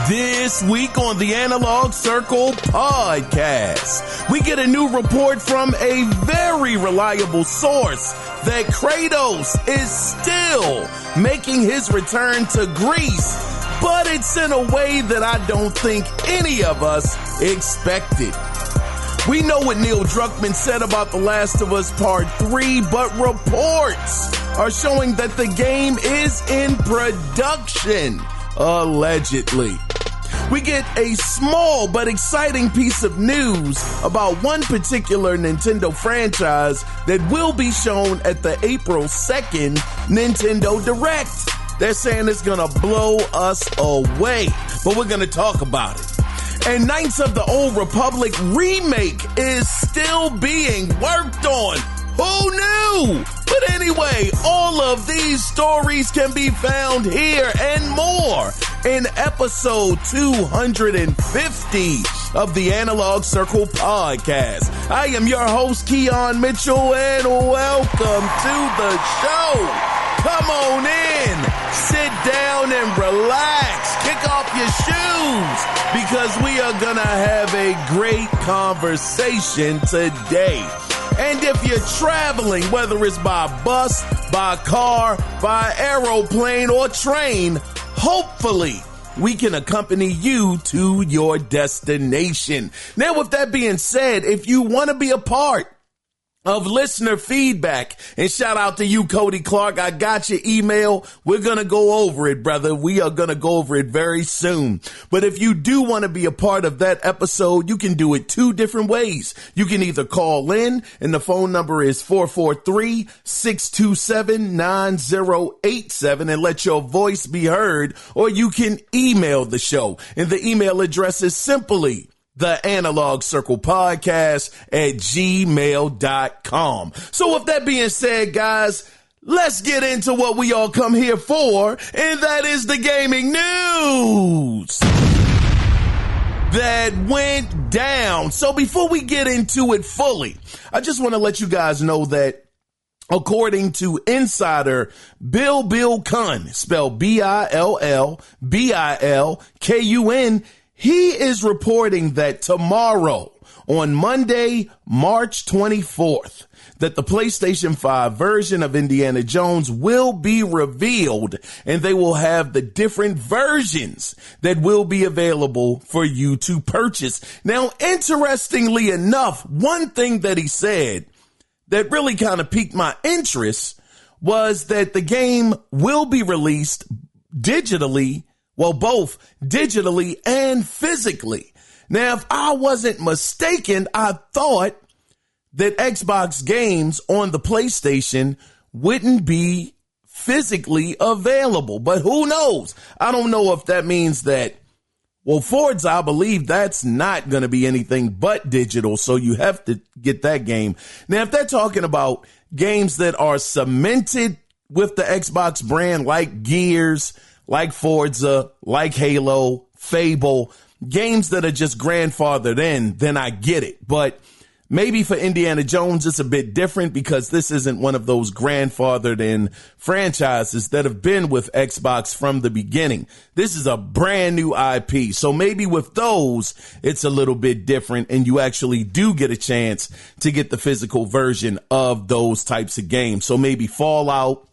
This week on the Analog Circle podcast, we get a new report from a very reliable source that Kratos is still making his return to Greece, but it's in a way that I don't think any of us expected. We know what Neil Druckmann said about The Last of Us Part 3, but reports are showing that the game is in production, allegedly. We get a small but exciting piece of news about one particular Nintendo franchise that will be shown at the April 2nd Nintendo Direct. They're saying it's gonna blow us away, but we're gonna talk about it. And Knights of the Old Republic Remake is still being worked on. Who knew? But anyway, all of these stories can be found here and more in episode 250 of the Analog Circle podcast. I am your host, Kiaun Mitchell, and welcome to the show. Come on in, sit down and relax, kick off your shoes, because we are gonna have a great conversation today. And if you're traveling, whether it's by bus, by car, by aeroplane, or train, hopefully we can accompany you to your destination. Now, with that being said, if you want to be a part of listener feedback, and shout out to you, Cody Clark. I got your email. We're going to go over it, brother. We are going to go over it very soon. But if you do want to be a part of that episode, you can do it two different ways. You can either call in, and the phone number is 443-627-9087 and let your voice be heard, or you can email the show. And the email address is simply the Analog Circle podcast at gmail.com. So with that being said, guys, let's get into what we all come here for, and that is the gaming news that went down. So before we get into it fully, I just want to let you guys know that according to insider Bill Kun, spelled Billbilkun, he is reporting that tomorrow, on Monday, March 24th, that the PlayStation 5 version of Indiana Jones will be revealed, and they will have the different versions that will be available for you to purchase. Now, interestingly enough, one thing that he said that really kind of piqued my interest was that the game will be released digitally. Well, both digitally and physically. Now, if I wasn't mistaken, I thought that Xbox games on the PlayStation wouldn't be physically available, but who knows? I don't know if that means that, well, Forza, I believe that's not going to be anything but digital, so you have to get that game. Now, if they're talking about games that are cemented with the Xbox brand, like Gears, like Forza, like Halo, Fable, games that are just grandfathered in, then I get it. But maybe for Indiana Jones, it's a bit different because this isn't one of those grandfathered in franchises that have been with Xbox from the beginning. This is a brand new IP. So maybe with those, it's a little bit different, and you actually do get a chance to get the physical version of those types of games. So maybe Fallout,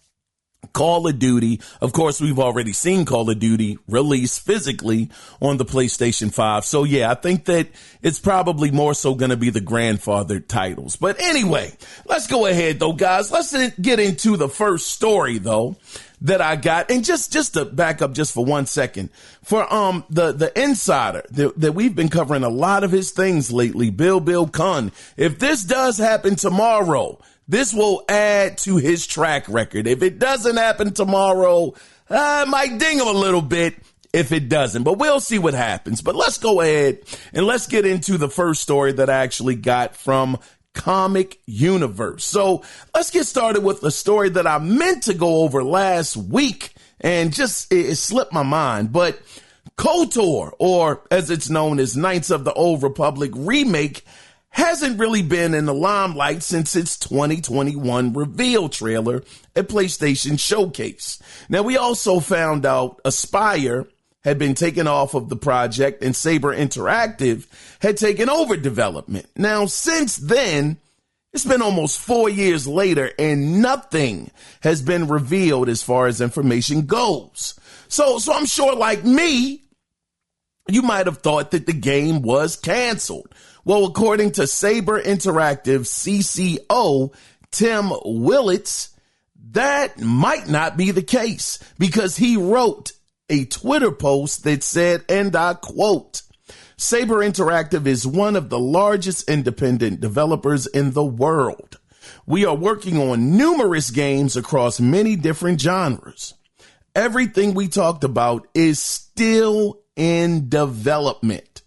Call of Duty. Of course, we've already seen Call of Duty released physically on the PlayStation 5. So yeah, I think that it's probably more so going to be the grandfathered titles. But anyway, let's go ahead though, guys. Let's get into the first story though that I got. And just to back up just for 1 second, for the insider that we've been covering a lot of his things lately, Bill Kun, if this does happen tomorrow, this will add to his track record. If it doesn't happen tomorrow, I might ding him a little bit if it doesn't, but we'll see what happens. But let's go ahead and let's get into the first story that I actually got from Comic Universe. So let's get started with a story that I meant to go over last week and just it slipped my mind. But KOTOR, or as it's known as Knights of the Old Republic Remake, hasn't really been in the limelight since its 2021 reveal trailer at PlayStation Showcase. Now, we also found out Aspyr had been taken off of the project and Saber Interactive had taken over development. Now, since then, it's been almost 4 years later and nothing has been revealed as far as information goes. So I'm sure, like me, you might have thought that the game was canceled. Well, according to Saber Interactive CCO Tim Willits, that might not be the case, because he wrote a Twitter post that said, and I quote, "Saber Interactive is one of the largest independent developers in the world. We are working on numerous games across many different genres. Everything we talked about is still in development.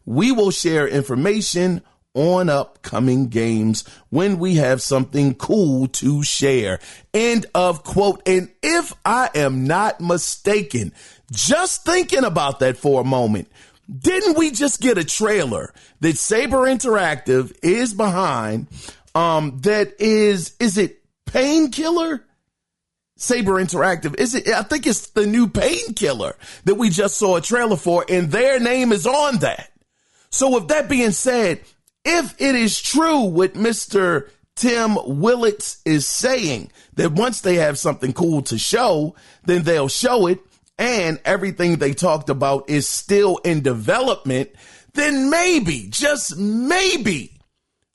We will share information on upcoming games when we have something cool to share." End of quote. And if I am not mistaken, just thinking about that for a moment, didn't we just get a trailer that Saber Interactive is behind? That is it Painkiller? Saber Interactive, is it? I think it's the new Painkiller that we just saw a trailer for, and their name is on that. So with that being said, if it is true what Mr. Tim Willits is saying, that once they have something cool to show, then they'll show it, and everything they talked about is still in development, then maybe, just maybe,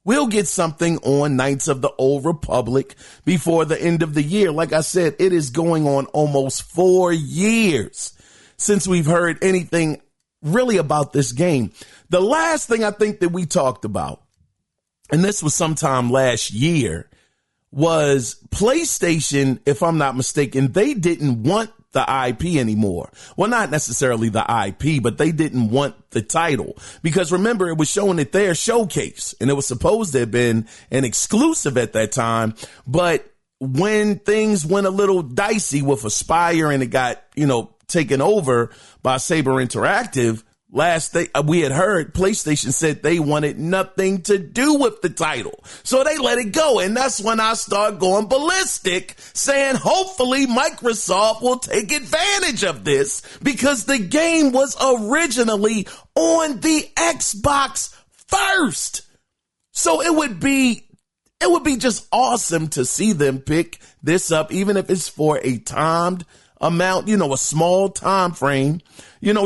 we'll get something on Knights of the Old Republic before the end of the year. Like I said, it is going on almost 4 years since we've heard anything really about this game. The last thing I think that we talked about, and this was sometime last year, was PlayStation, if I'm not mistaken, they didn't want the IP anymore. Well, not necessarily the IP, but they didn't want the title, because remember, it was shown at their showcase and it was supposed to have been an exclusive at that time. But when things went a little dicey with Aspire and it got, taken over by Saber Interactive, we had heard PlayStation said they wanted nothing to do with the title. So they let it go. And that's when I started going ballistic, saying hopefully Microsoft will take advantage of this, because the game was originally on the Xbox first. So it would be just awesome to see them pick this up, even if it's for a timed amount, a small time frame,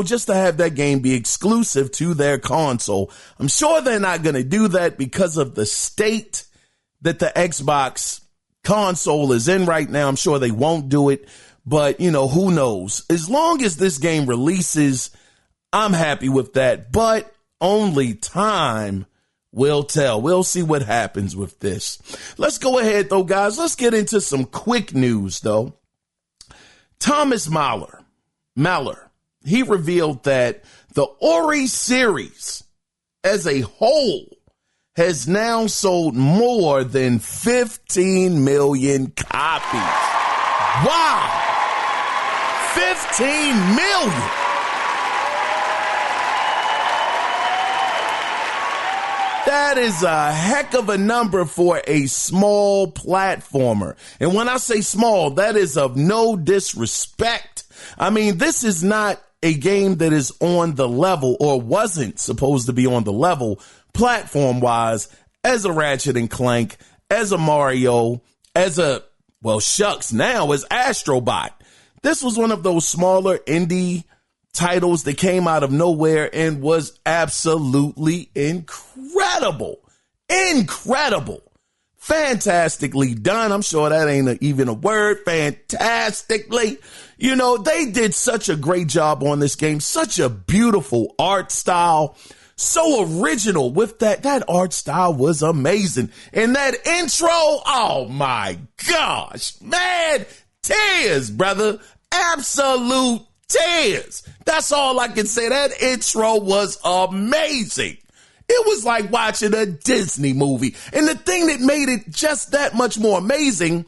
just to have that game be exclusive to their console. I'm sure they're not going to do that because of the state that the Xbox console is in right now. I'm sure they won't do it, but who knows? As long as this game releases, I'm happy with that, but only time will tell. We'll see what happens with this. Let's go ahead though, guys. Let's get into some quick news though. Thomas Mahler, he revealed that the Ori series as a whole has now sold more than 15 million copies. Wow! 15 million! That is a heck of a number for a small platformer. And when I say small, that is of no disrespect. I mean, this is not a game that is on the level, or wasn't supposed to be on the level platform-wise, as a Ratchet and Clank, as a Mario, as Astro Bot. This was one of those smaller indie titles that came out of nowhere and was absolutely incredible. Fantastically done. I'm sure that ain't even a word. Fantastically. They did such a great job on this game. Such a beautiful art style. So original with that. That art style was amazing. And that intro, oh my gosh, man, tears, brother. Absolute tears. That's all I can say. That intro was amazing. It was like watching a Disney movie. And the thing that made it just that much more amazing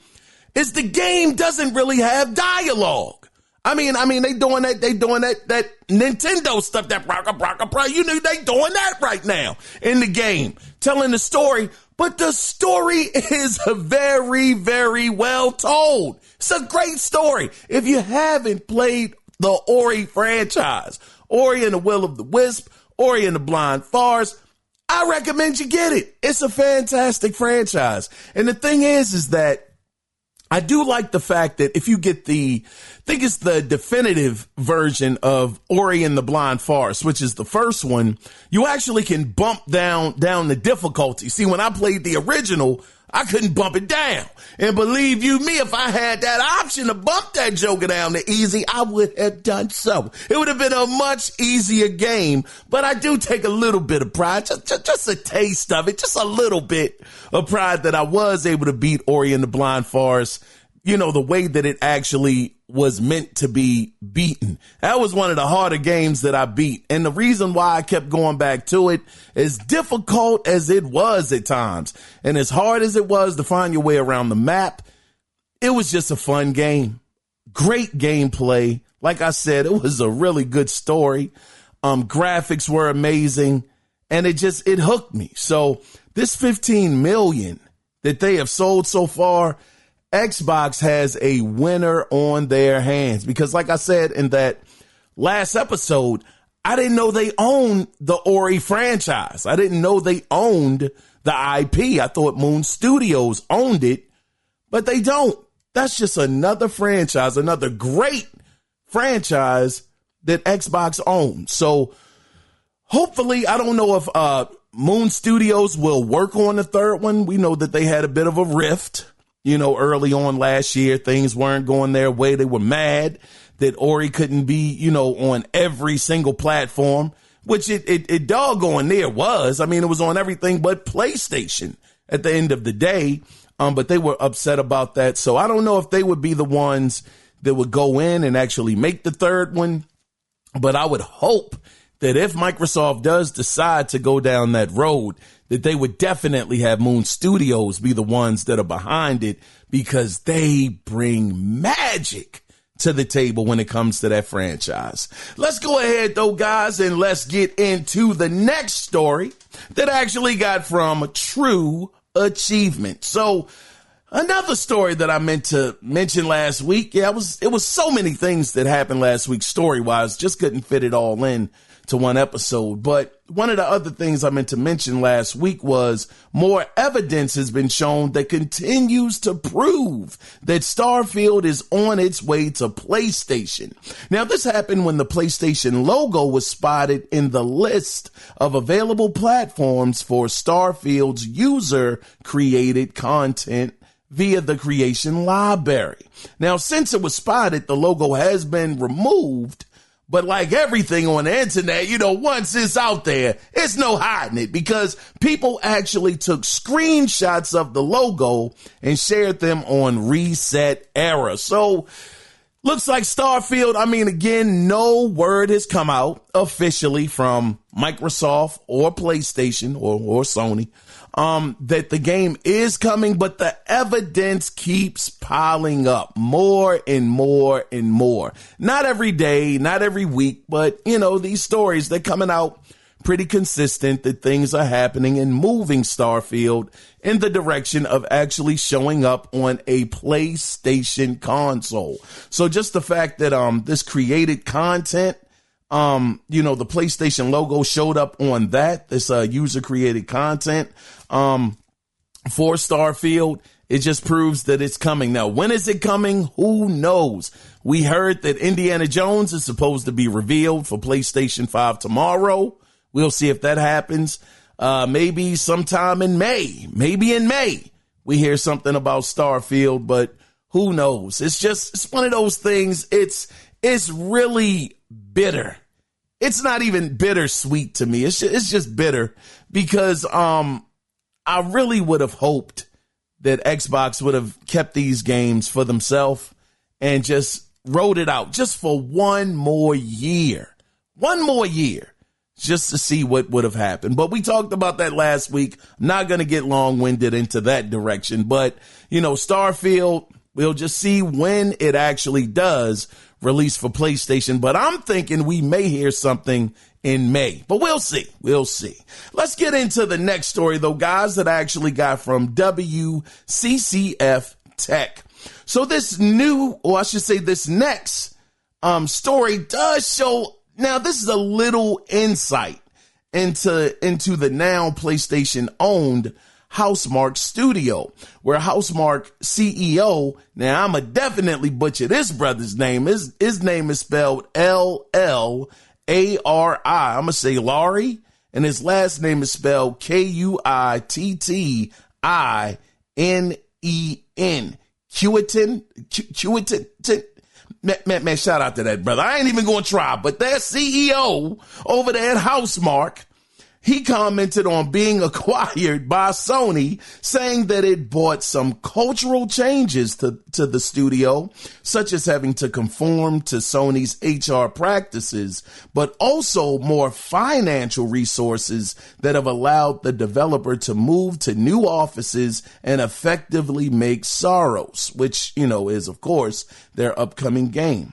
is the game doesn't really have dialogue. I mean, they doing that Nintendo stuff, that they doing that right now in the game, telling the story, but the story is very, very well told. It's a great story. If you haven't played the Ori franchise. Ori and the Will of the Wisp, Ori and the Blind Forest. I recommend you get it. It's a fantastic franchise. And the thing is that I do like the fact that if you get I think it's the definitive version of Ori and the Blind Forest, which is the first one, you actually can bump down the difficulty. See, when I played the original, I couldn't bump it down. And believe you me, if I had that option to bump that joker down to easy, I would have done so. It would have been a much easier game, but I do take a little bit of pride, just a taste of it, just a little bit of pride that I was able to beat Ori and the Blind Forest, you know, the way that it actually was meant to be beaten. That was one of the harder games that I beat. And the reason why I kept going back to it, as difficult as it was at times, and as hard as it was to find your way around the map, it was just a fun game. Great gameplay. Like I said, it was a really good story. Graphics were amazing, and it hooked me. So this 15 million that they have sold so far, Xbox has a winner on their hands, because like I said in that last episode, I didn't know they owned the Ori franchise. I didn't know they owned the IP. I thought Moon Studios owned it, but they don't. That's just another franchise, another great franchise that Xbox owns. So hopefully, I don't know if Moon Studios will work on the third one. We know that they had a bit of a rift. You know, early on last year, things weren't going their way. They were mad that Ori couldn't be, you know, on every single platform, which it doggone near was. I mean, it was on everything but PlayStation at the end of the day. But they were upset about that. So I don't know if they would be the ones that would go in and actually make the third one. But I would hope that if Microsoft does decide to go down that road, that they would definitely have Moon Studios be the ones that are behind it, because they bring magic to the table when it comes to that franchise. Let's go ahead, though, guys, and let's get into the next story that I actually got from True Achievement. So another story that I meant to mention last week. Yeah, it was so many things that happened last week story-wise, just couldn't fit it all in to one episode. But one of the other things I meant to mention last week was more evidence has been shown that continues to prove that Starfield is on its way to PlayStation. Now, this happened when the PlayStation logo was spotted in the list of available platforms for Starfield's user-created content via the creation library. Now, since it was spotted, the logo has been removed. But like everything on the internet, you know, once it's out there, it's no hiding it, because people actually took screenshots of the logo and shared them on Reset Era. So looks like Starfield, I mean, again, no word has come out officially from Microsoft or PlayStation or Sony that the game is coming, but the evidence keeps piling up more and more and more. Not every day, not every week, but, you know, these stories, they're coming out pretty consistent that things are happening and moving Starfield in the direction of actually showing up on a PlayStation console. So just the fact that this created content, you know, the PlayStation logo showed up on that, this user created content for Starfield, it just proves that it's coming. Now, when is it coming? Who knows? We heard that Indiana Jones is supposed to be revealed for PlayStation 5 tomorrow. We'll see if that happens. Maybe sometime in May. Maybe in May we hear something about Starfield, but who knows? It's one of those things. It's really bitter. It's not even bittersweet to me. It's just bitter, because I really would have hoped that Xbox would have kept these games for themselves and just wrote it out just for one more year, just to see what would have happened. But we talked about that last week. I'm not going to get long-winded into that direction, but, you know, Starfield, we'll just see when it actually does release for PlayStation. But I'm thinking we may hear something in May, but we'll see. Let's get into the next story, though, guys, that I actually got from WCCF Tech. So this next story does show. Now, this is a little insight into the now PlayStation owned Housemarque studio, where Housemarque CEO, now I'ma definitely butcher this brother's name. His name is spelled L-L-A-R-I. I'ma say Laurie, and his last name is spelled K-U-I-T-T-I-N-E-N. Kiaun. Man, shout out to that brother. I ain't even gonna try, but that CEO over there at Housemarque, he commented on being acquired by Sony, saying that it brought some cultural changes to the studio, such as having to conform to Sony's HR practices, but also more financial resources that have allowed the developer to move to new offices and effectively make Soros, which, is, of course, their upcoming game.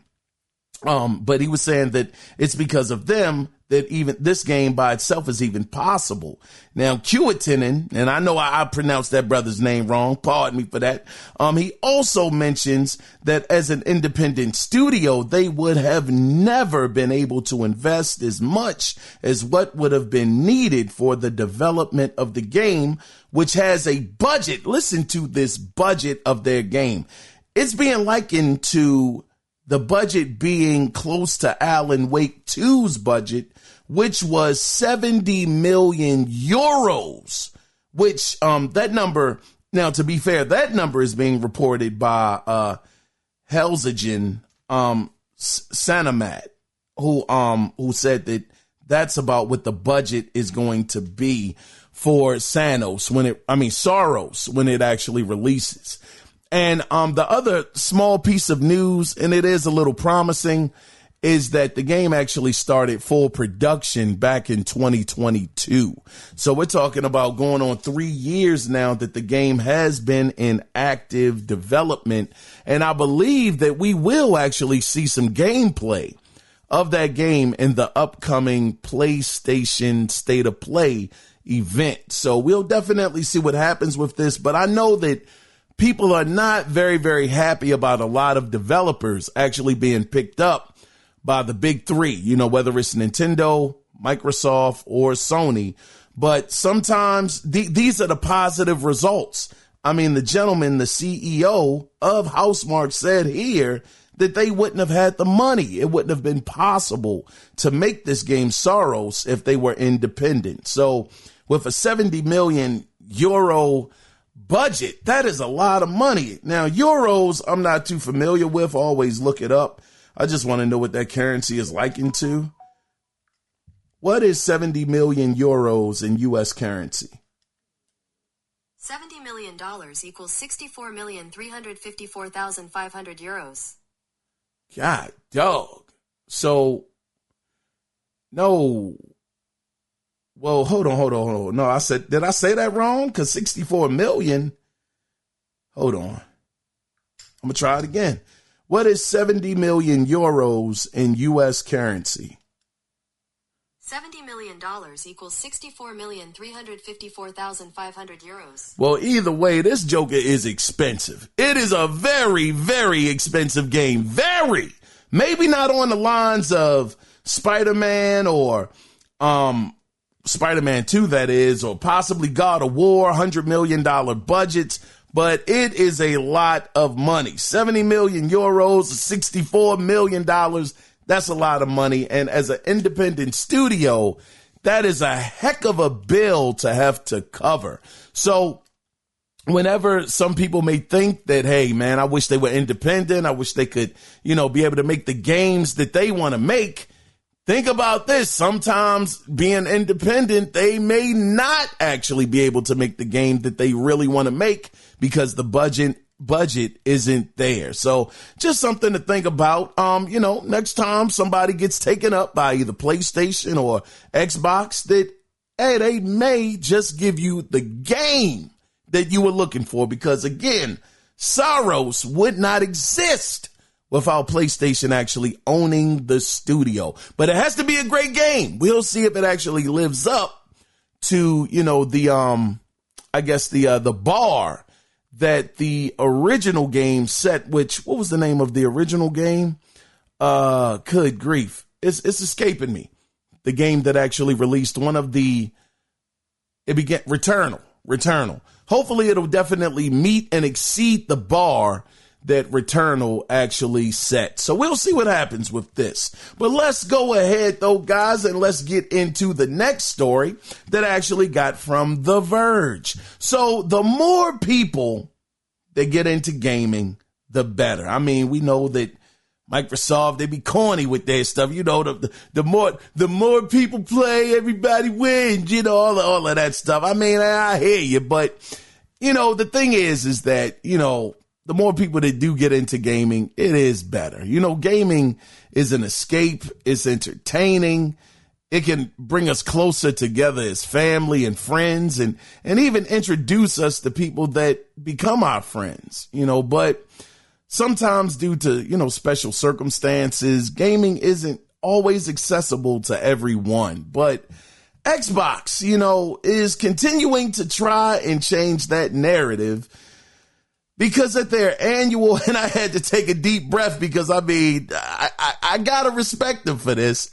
But he was saying that it's because of them that even this game by itself is even possible. Now, Kiaun, and I know I pronounced that brother's name wrong, pardon me for that. He also mentions that as an independent studio, they would have never been able to invest as much as what would have been needed for the development of the game, which has a budget. Listen to this budget of their game. It's being likened to the budget being close to Alan Wake 2's budget, which was 70 million euros, which that number, now to be fair, that number is being reported by Helzigen Sanamat, who said that that's about what the budget is going to be for Soros when it actually releases. And the other small piece of news, and it is a little promising, is that the game actually started full production back in 2022. So we're talking about going on 3 years now that the game has been in active development. And I believe that we will actually see some gameplay of that game in the upcoming PlayStation State of Play event. So we'll definitely see what happens with this. But I know that people are not very, very happy about a lot of developers actually being picked up by the big three, whether it's Nintendo, Microsoft, or Sony. But sometimes these are the positive results. I mean, the gentleman, the CEO of Housemarque, said here that they wouldn't have had the money. It wouldn't have been possible to make this game Soros if they were independent. So with a 70 million euro budget, that is a lot of money. Now, euros, I'm not too familiar with. Always look it up. I just want to know what that currency is likened to. What is 70 million euros in U.S. currency? $70 million equals 64,354,500 euros. God, dog. So, no. Well, hold on. No, did I say that wrong? Because 64 million. Hold on. I'm going to try it again. What is 70 million euros in U.S. currency? $70 million equals 64,354,500 euros. Well, either way, this Joker is expensive. It is a very, very expensive game. Very. Maybe not on the lines of Spider-Man or Spider-Man 2, that is, or possibly God of War, $100 million budgets. But it is a lot of money. 70 million euros, $64 million. That's a lot of money. And as an independent studio, that is a heck of a bill to have to cover. So whenever some people may think that, hey, man, I wish they were independent. I wish they could, be able to make the games that they want to make. Think about this. Sometimes being independent, they may not actually be able to make the game that they really want to make because the budget isn't there. So just something to think about. Next time somebody gets taken up by either PlayStation or Xbox, that, hey, they may just give you the game that you were looking for, because again, Soros would not exist without PlayStation actually owning the studio. But it has to be a great game. We'll see if it actually lives up to, the bar that the original game set, which, what was the name of the original game? Good grief. It's escaping me. The game that actually released it began Returnal. Hopefully it'll definitely meet and exceed the bar that Returnal actually set. So we'll see what happens with this. But let's go ahead though, guys, and let's get into the next story that I actually got from The Verge. So the more people that get into gaming, the better. I mean, we know that Microsoft, they be corny with their stuff. You know, the more people play, everybody wins, you know, all of that stuff. I mean, I hear you, but you know, the thing is that, you know, the more people that do get into gaming, it is better. You know, gaming is an escape. It's entertaining. It can bring us closer together as family and friends and even introduce us to people that become our friends, you know, but sometimes due to, you know, special circumstances, gaming isn't always accessible to everyone. But Xbox, you know, is continuing to try and change that narrative because at their annual, and I had to take a deep breath because I mean, I gotta respect them for this.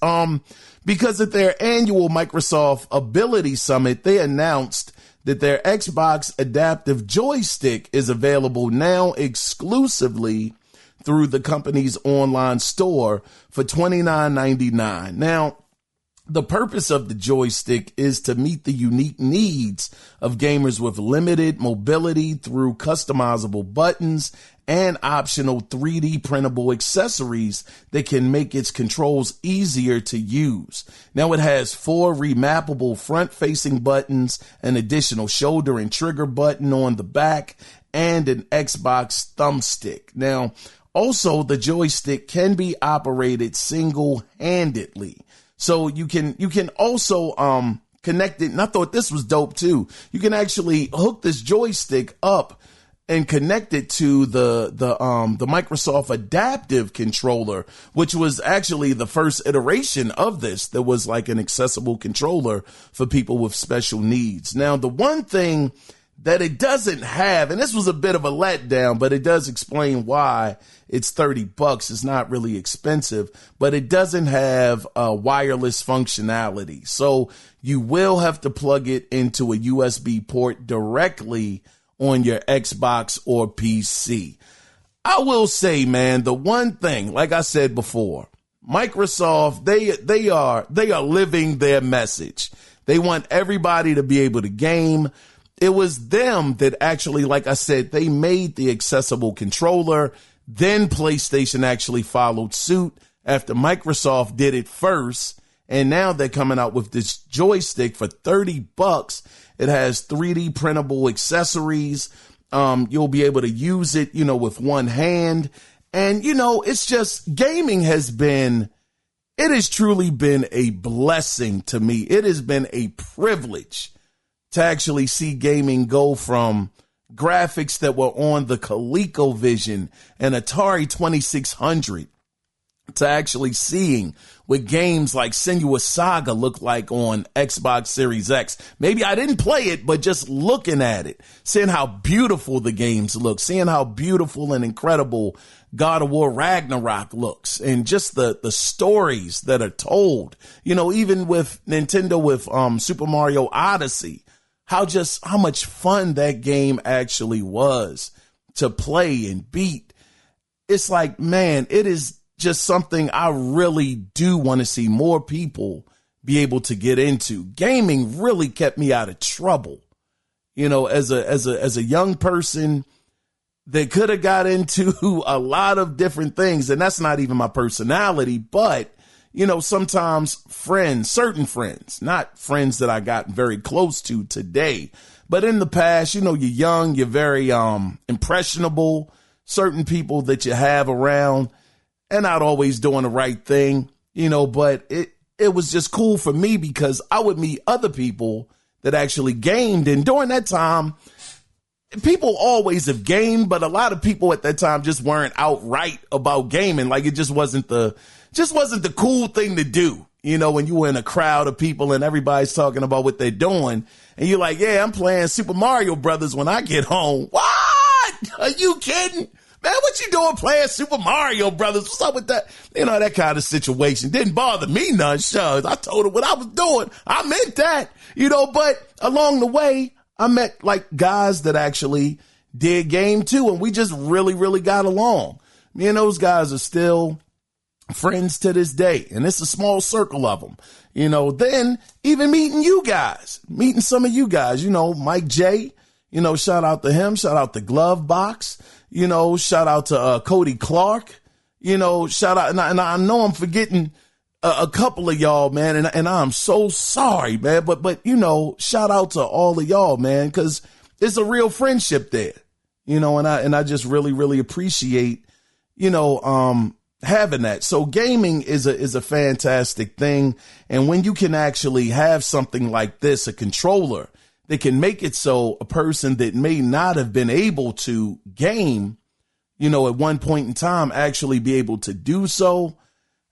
Because at their annual Microsoft Ability Summit, they announced that their Xbox Adaptive Joystick is available now exclusively through the company's online store for $29.99. Now, the purpose of the joystick is to meet the unique needs of gamers with limited mobility through customizable buttons and optional 3D printable accessories that can make its controls easier to use. Now it has 4 remappable front-facing buttons, an additional shoulder and trigger button on the back, and an Xbox thumbstick. Now, also the joystick can be operated single-handedly. So you can also connect it, and I thought this was dope too. You can actually hook this joystick up and connect it to the Microsoft Adaptive Controller, which was actually the first iteration of this that was like an accessible controller for people with special needs. Now, the one thing that it doesn't have, and this was a bit of a letdown, but it does explain why it's $30. It's not really expensive, but it doesn't have wireless functionality. So you will have to plug it into a USB port directly on your Xbox or PC. I will say, man, the one thing, like I said before, Microsoft, they are living their message. They want everybody to be able to game. It was them that actually, like I said, they made the accessible controller. Then PlayStation actually followed suit after Microsoft did it first. And now they're coming out with this joystick for $30. It has 3D printable accessories. You'll be able to use it, you know, with one hand. And, you know, it's just gaming it has truly been a blessing to me. It has been a privilege to actually see gaming go from graphics that were on the ColecoVision and Atari 2600 to actually seeing what games like Senua's Saga look like on Xbox Series X. Maybe I didn't play it, but just looking at it, seeing how beautiful the games look, seeing how beautiful and incredible God of War Ragnarok looks, and just the stories that are told, you know, even with Nintendo with Super Mario Odyssey, how much fun that game actually was to play and beat. It's like, man, it is just something I really do want to see more people be able to get into. Gaming really kept me out of trouble. You know, as a young person that could have got into a lot of different things, and that's not even my personality, but you know, sometimes certain friends, not friends that I got very close to today, but in the past, you know, you're young, you're very impressionable, certain people that you have around and not always doing the right thing, you know, but it was just cool for me because I would meet other people that actually gamed. And during that time, people always have gamed, but a lot of people at that time just weren't outright about gaming. Like it just wasn't the cool thing to do, you know, when you were in a crowd of people and everybody's talking about what they're doing. And you're like, yeah, I'm playing Super Mario Brothers when I get home. What? Are you kidding? Man, what you doing playing Super Mario Brothers? What's up with that? You know, that kind of situation. Didn't bother me none, shucks. I told her what I was doing. I meant that, you know, but along the way, I met like guys that actually did game too. And we just really, really got along. Me and those guys are still friends to this day. And it's a small circle of them, you know. Then even meeting some of you guys, you know, Mike J, you know, shout out to him. Shout out to Glove Box, you know, shout out to Cody Clark, you know, shout out. And I know I'm forgetting a couple of y'all, man. And I'm so sorry, man. But, you know, shout out to all of y'all, man, because it's a real friendship there, you know, and I just really, really appreciate, you know, having that. So gaming is a fantastic thing. And when you can actually have something like this, a controller that can make it so a person that may not have been able to game, you know, at one point in time, actually be able to do so,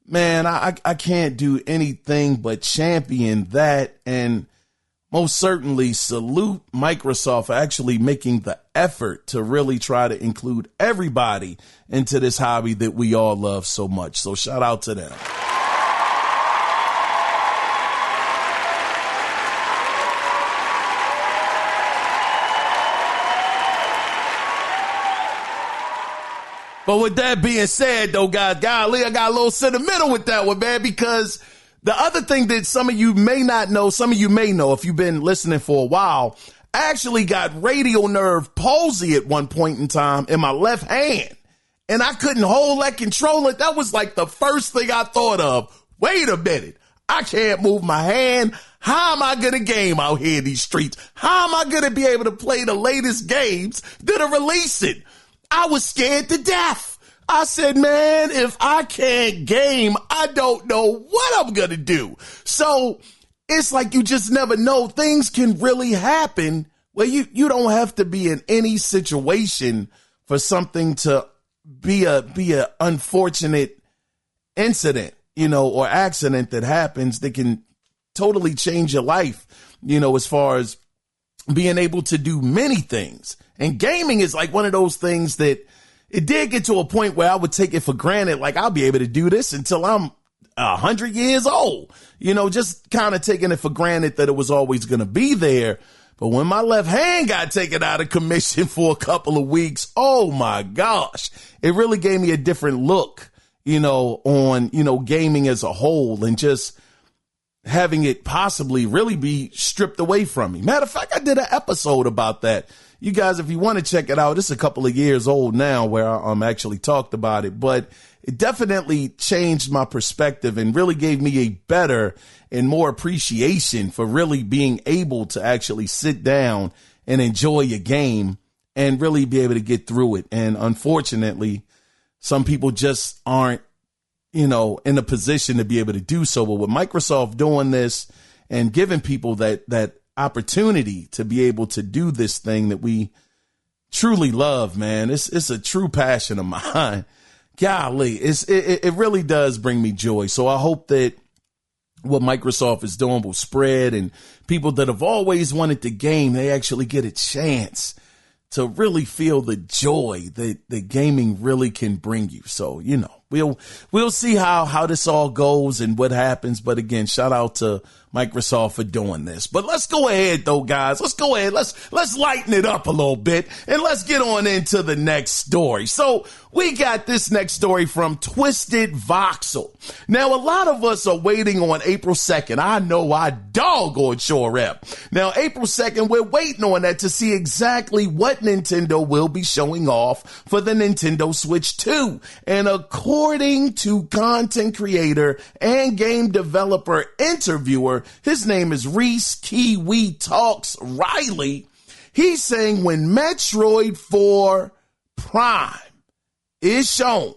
man, I can't do anything but champion that. And most certainly salute Microsoft for actually making the effort to really try to include everybody into this hobby that we all love so much. So shout out to them. But with that being said, though, guys, golly, I got a little sentimental with that one, man, because the other thing that some of you may not know, some of you may know if you've been listening for a while, I actually got radial nerve palsy at one point in time in my left hand, and I couldn't hold that controller. That was like the first thing I thought of. Wait a minute. I can't move my hand. How am I going to game out here in these streets? How am I going to be able to play the latest games that are releasing? I was scared to death. I said, man, if I can't game, I don't know what I'm going to do. So it's like you just never know. Things can really happen where you don't have to be in any situation for something to be a unfortunate incident, you know, or accident that happens that can totally change your life, you know, as far as being able to do many things. And gaming is like one of those things that it did get to a point where I would take it for granted. Like I'll be able to do this until I'm 100 years old, you know, just kind of taking it for granted that it was always going to be there. But when my left hand got taken out of commission for a couple of weeks, oh my gosh, it really gave me a different look, you know, on, you know, gaming as a whole and just having it possibly really be stripped away from me. Matter of fact, I did an episode about that. You guys, if you want to check it out, it's a couple of years old now where I actually talked about it, but it definitely changed my perspective and really gave me a better and more appreciation for really being able to actually sit down and enjoy a game and really be able to get through it. And unfortunately, some people just aren't, you know, in a position to be able to do so. But with Microsoft doing this and giving people that opportunity to be able to do this thing that we truly love, man, it's a true passion of mine. Golly, it really does bring me joy. So I hope that what Microsoft is doing will spread and people that have always wanted to game, they actually get a chance to really feel the joy that the gaming really can bring you. So, you know, we'll see how this all goes and what happens. But again, shout out to Microsoft for doing this. But let's go ahead, though, guys. Let's go ahead. Let's lighten it up a little bit and let's get on into the next story. So we got this next story from Twisted Voxel. Now, a lot of us are waiting on April 2nd. I know I doggone sure am. Now, April 2nd, we're waiting on that to see exactly what Nintendo will be showing off for the Nintendo Switch 2. And according to content creator and game developer interviewer, his name is Reese Kiwi Talks Riley. He's saying when Metroid 4 Prime is shown,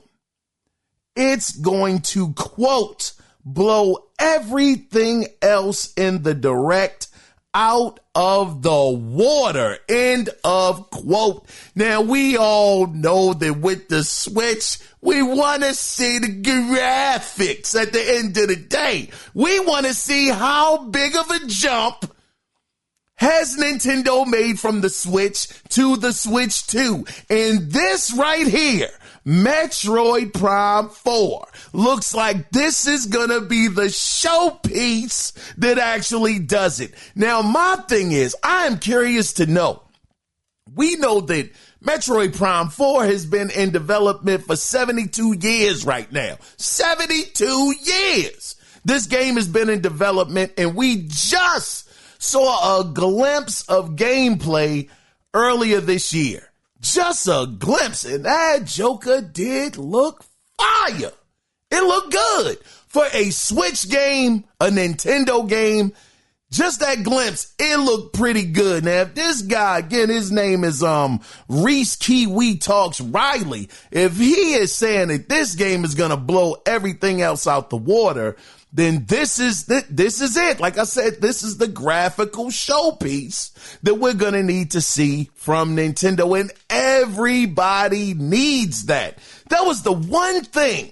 it's going to, quote, blow everything else in the direct out of the water, end of quote. Now, we all know that with the Switch, we want to see the graphics at the end of the day. We want to see how big of a jump has Nintendo made from the Switch to the Switch 2? And this right here, Metroid Prime 4, looks like this is gonna be the showpiece that actually does it. Now, my thing is, I am curious to know. We know that Metroid Prime 4 has been in development for 72 years right now. 72 years! This game has been in development, and we just saw a glimpse of gameplay earlier this year. Just a glimpse, and that Joker did look fire. It looked good. For a Switch game, a Nintendo game, just that glimpse, it looked pretty good. Now, if this guy, again, his name is Reese Kiwi Talks Riley, if he is saying that this game is going to blow everything else out the water, then this is it. Like I said, this is the graphical showpiece that we're going to need to see from Nintendo, and everybody needs that. That was the one thing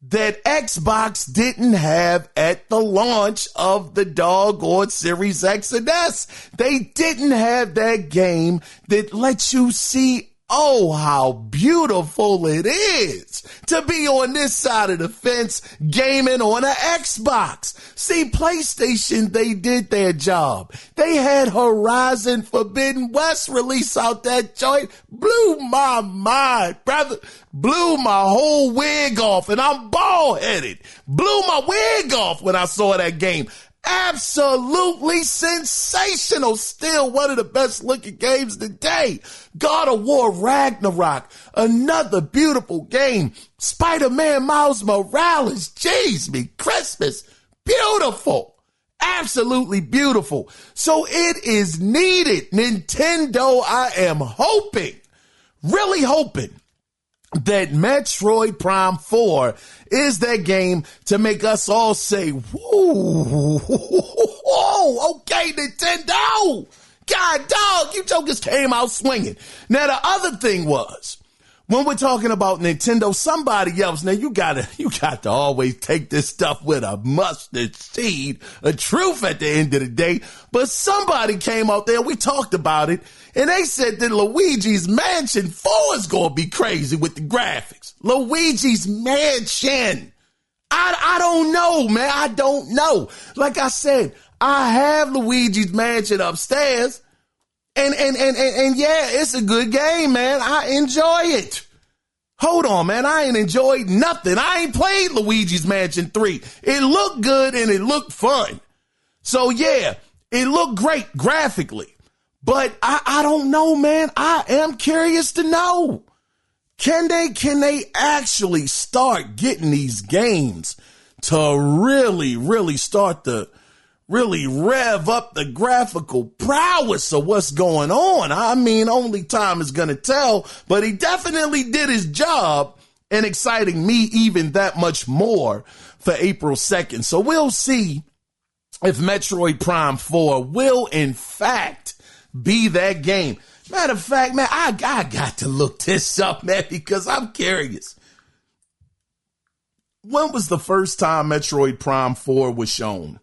that Xbox didn't have at the launch of the doggone Series X and S. They didn't have that game that lets you see, oh, how beautiful it is to be on this side of the fence gaming on an Xbox. See, PlayStation, they did their job. They had Horizon Forbidden West release out that joint. Blew my mind, brother. Blew my whole wig off, and I'm bald-headed. Blew my wig off when I saw that game. Absolutely sensational. Still one of the best looking games today. God of War Ragnarok, another beautiful game. Spider-Man Miles Morales, jeez me, Christmas, beautiful. Absolutely beautiful. So it is needed. Nintendo, I am hoping, really hoping, that Metroid Prime 4 is that game to make us all say, whoa, okay, Nintendo. God, dog, you jokers came out swinging. Now, the other thing was, when we're talking about Nintendo, somebody else, now you got to always take this stuff with a mustard seed, a truth at the end of the day. But somebody came out there, we talked about it, and they said that Luigi's Mansion 4 is going to be crazy with the graphics. Luigi's Mansion. I don't know, man. I don't know. Like I said, I have Luigi's Mansion upstairs. And yeah, it's a good game, man. I enjoy it. Hold on, man. I ain't enjoyed nothing. I ain't played Luigi's Mansion 3. It looked good and it looked fun. So yeah, it looked great graphically. But I don't know, man. I am curious to know. Can they actually start getting these games to really start to really rev up the graphical prowess of what's going on? I mean, only time is going to tell, but he definitely did his job in exciting me even that much more for April 2nd. So we'll see if Metroid Prime 4 will in fact be that game. Matter of fact, man, I got to look this up, man, because I'm curious. When was the first time Metroid Prime 4 was shown?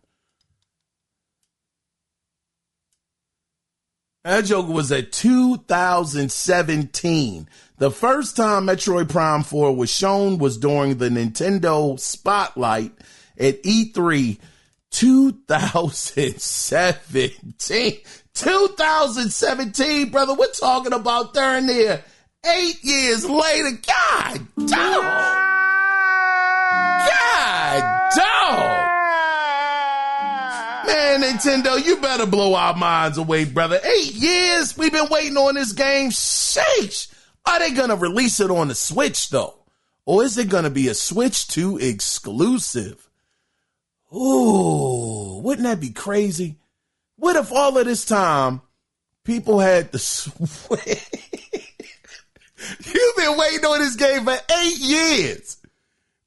That joke was at 2017. The first time Metroid Prime 4 was shown was during the Nintendo Spotlight at E3 2017. 2017, brother. We're talking about during there. 8 years later. God dog. God dog. Man, Nintendo, you better blow our minds away, brother. 8 years we've been waiting on this game. Sheesh. Are they going to release it on the Switch, though? Or is it going to be a Switch 2 exclusive? Ooh, wouldn't that be crazy? What if all of this time people had the Switch? You've been waiting on this game for 8 years.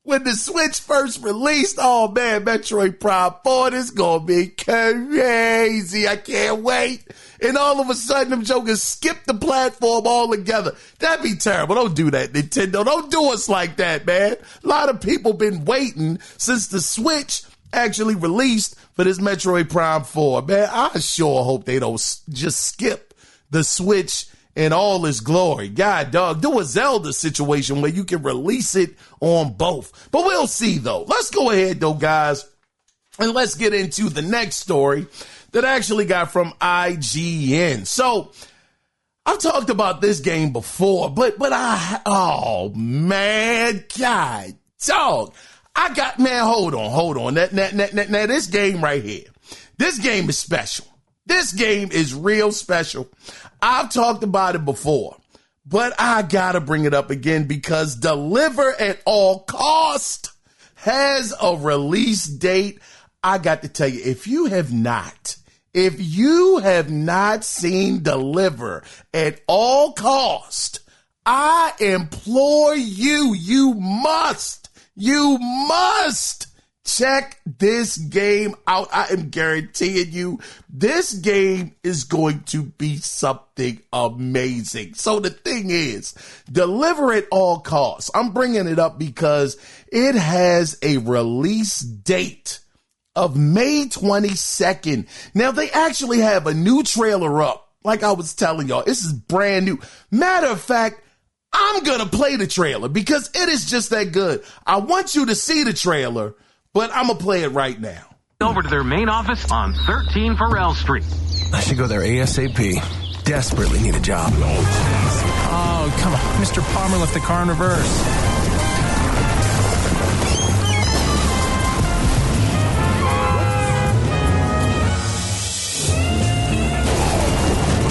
When the Switch first released, oh man, Metroid Prime 4, this gonna be crazy. I can't wait. And all of a sudden, them jokers skip the platform altogether. That'd be terrible. Don't do that, Nintendo. Don't do us like that, man. A lot of people been waiting since the Switch actually released for this Metroid Prime 4. Man, I sure hope they don't just skip the Switch in all its glory. God, dog, do a Zelda situation where you can release it on both. But we'll see, though. Let's go ahead, though, guys, and let's get into the next story that I actually got from IGN. So, I've talked about this game before, oh, man, God, dog. Hold on. Now, this game right here, this game is special. This game is real special. I've talked about it before, but I gotta bring it up again because Deliver at All Cost has a release date. I got to tell you, if you have not seen Deliver at All Cost, I implore you, you must check this game out. I am guaranteeing you, this game is going to be something amazing. So the thing is, Deliver at All Costs. I'm bringing it up because it has a release date of May 22nd. Now, they actually have a new trailer up. Like I was telling y'all, this is brand new. Matter of fact, I'm going to play the trailer because it is just that good. I want you to see the trailer, but I'm going to play it right now. Over to their main office on 13 Farrell Street. I should go there ASAP. Desperately need a job. Oh, come on. Mr. Palmer left the car in reverse.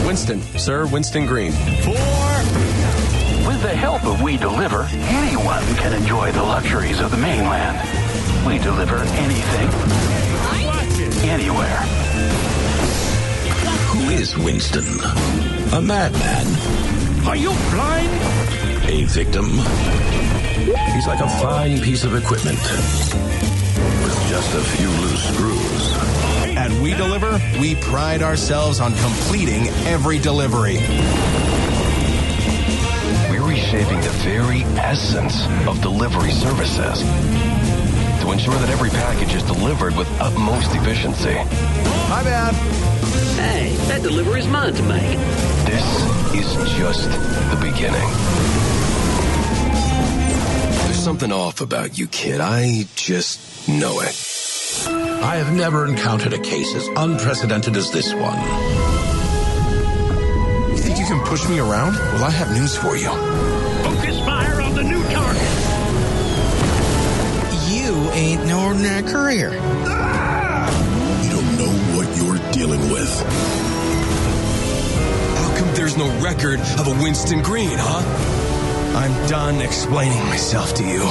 Winston, sir, Winston Green. With the help of We Deliver, anyone can enjoy the luxuries of the mainland. We deliver anything, anywhere. Who is Winston? A madman? Are you blind? A victim? He's like a fine piece of equipment with just a few loose screws. At We Deliver, we pride ourselves on completing every delivery. We're reshaping the very essence of delivery services to ensure that every package is delivered with utmost efficiency. My bad. Hey, that delivery is mine to make. This is just the beginning. There's something off about you, kid. I just know it. I have never encountered a case as unprecedented as this one. You think you can push me around? Well, I have news for you. Focus fire on the new target. You ain't no ordinary courier. You don't know what you're dealing with. How come there's no record of a Winston Green, huh? I'm done explaining myself to you.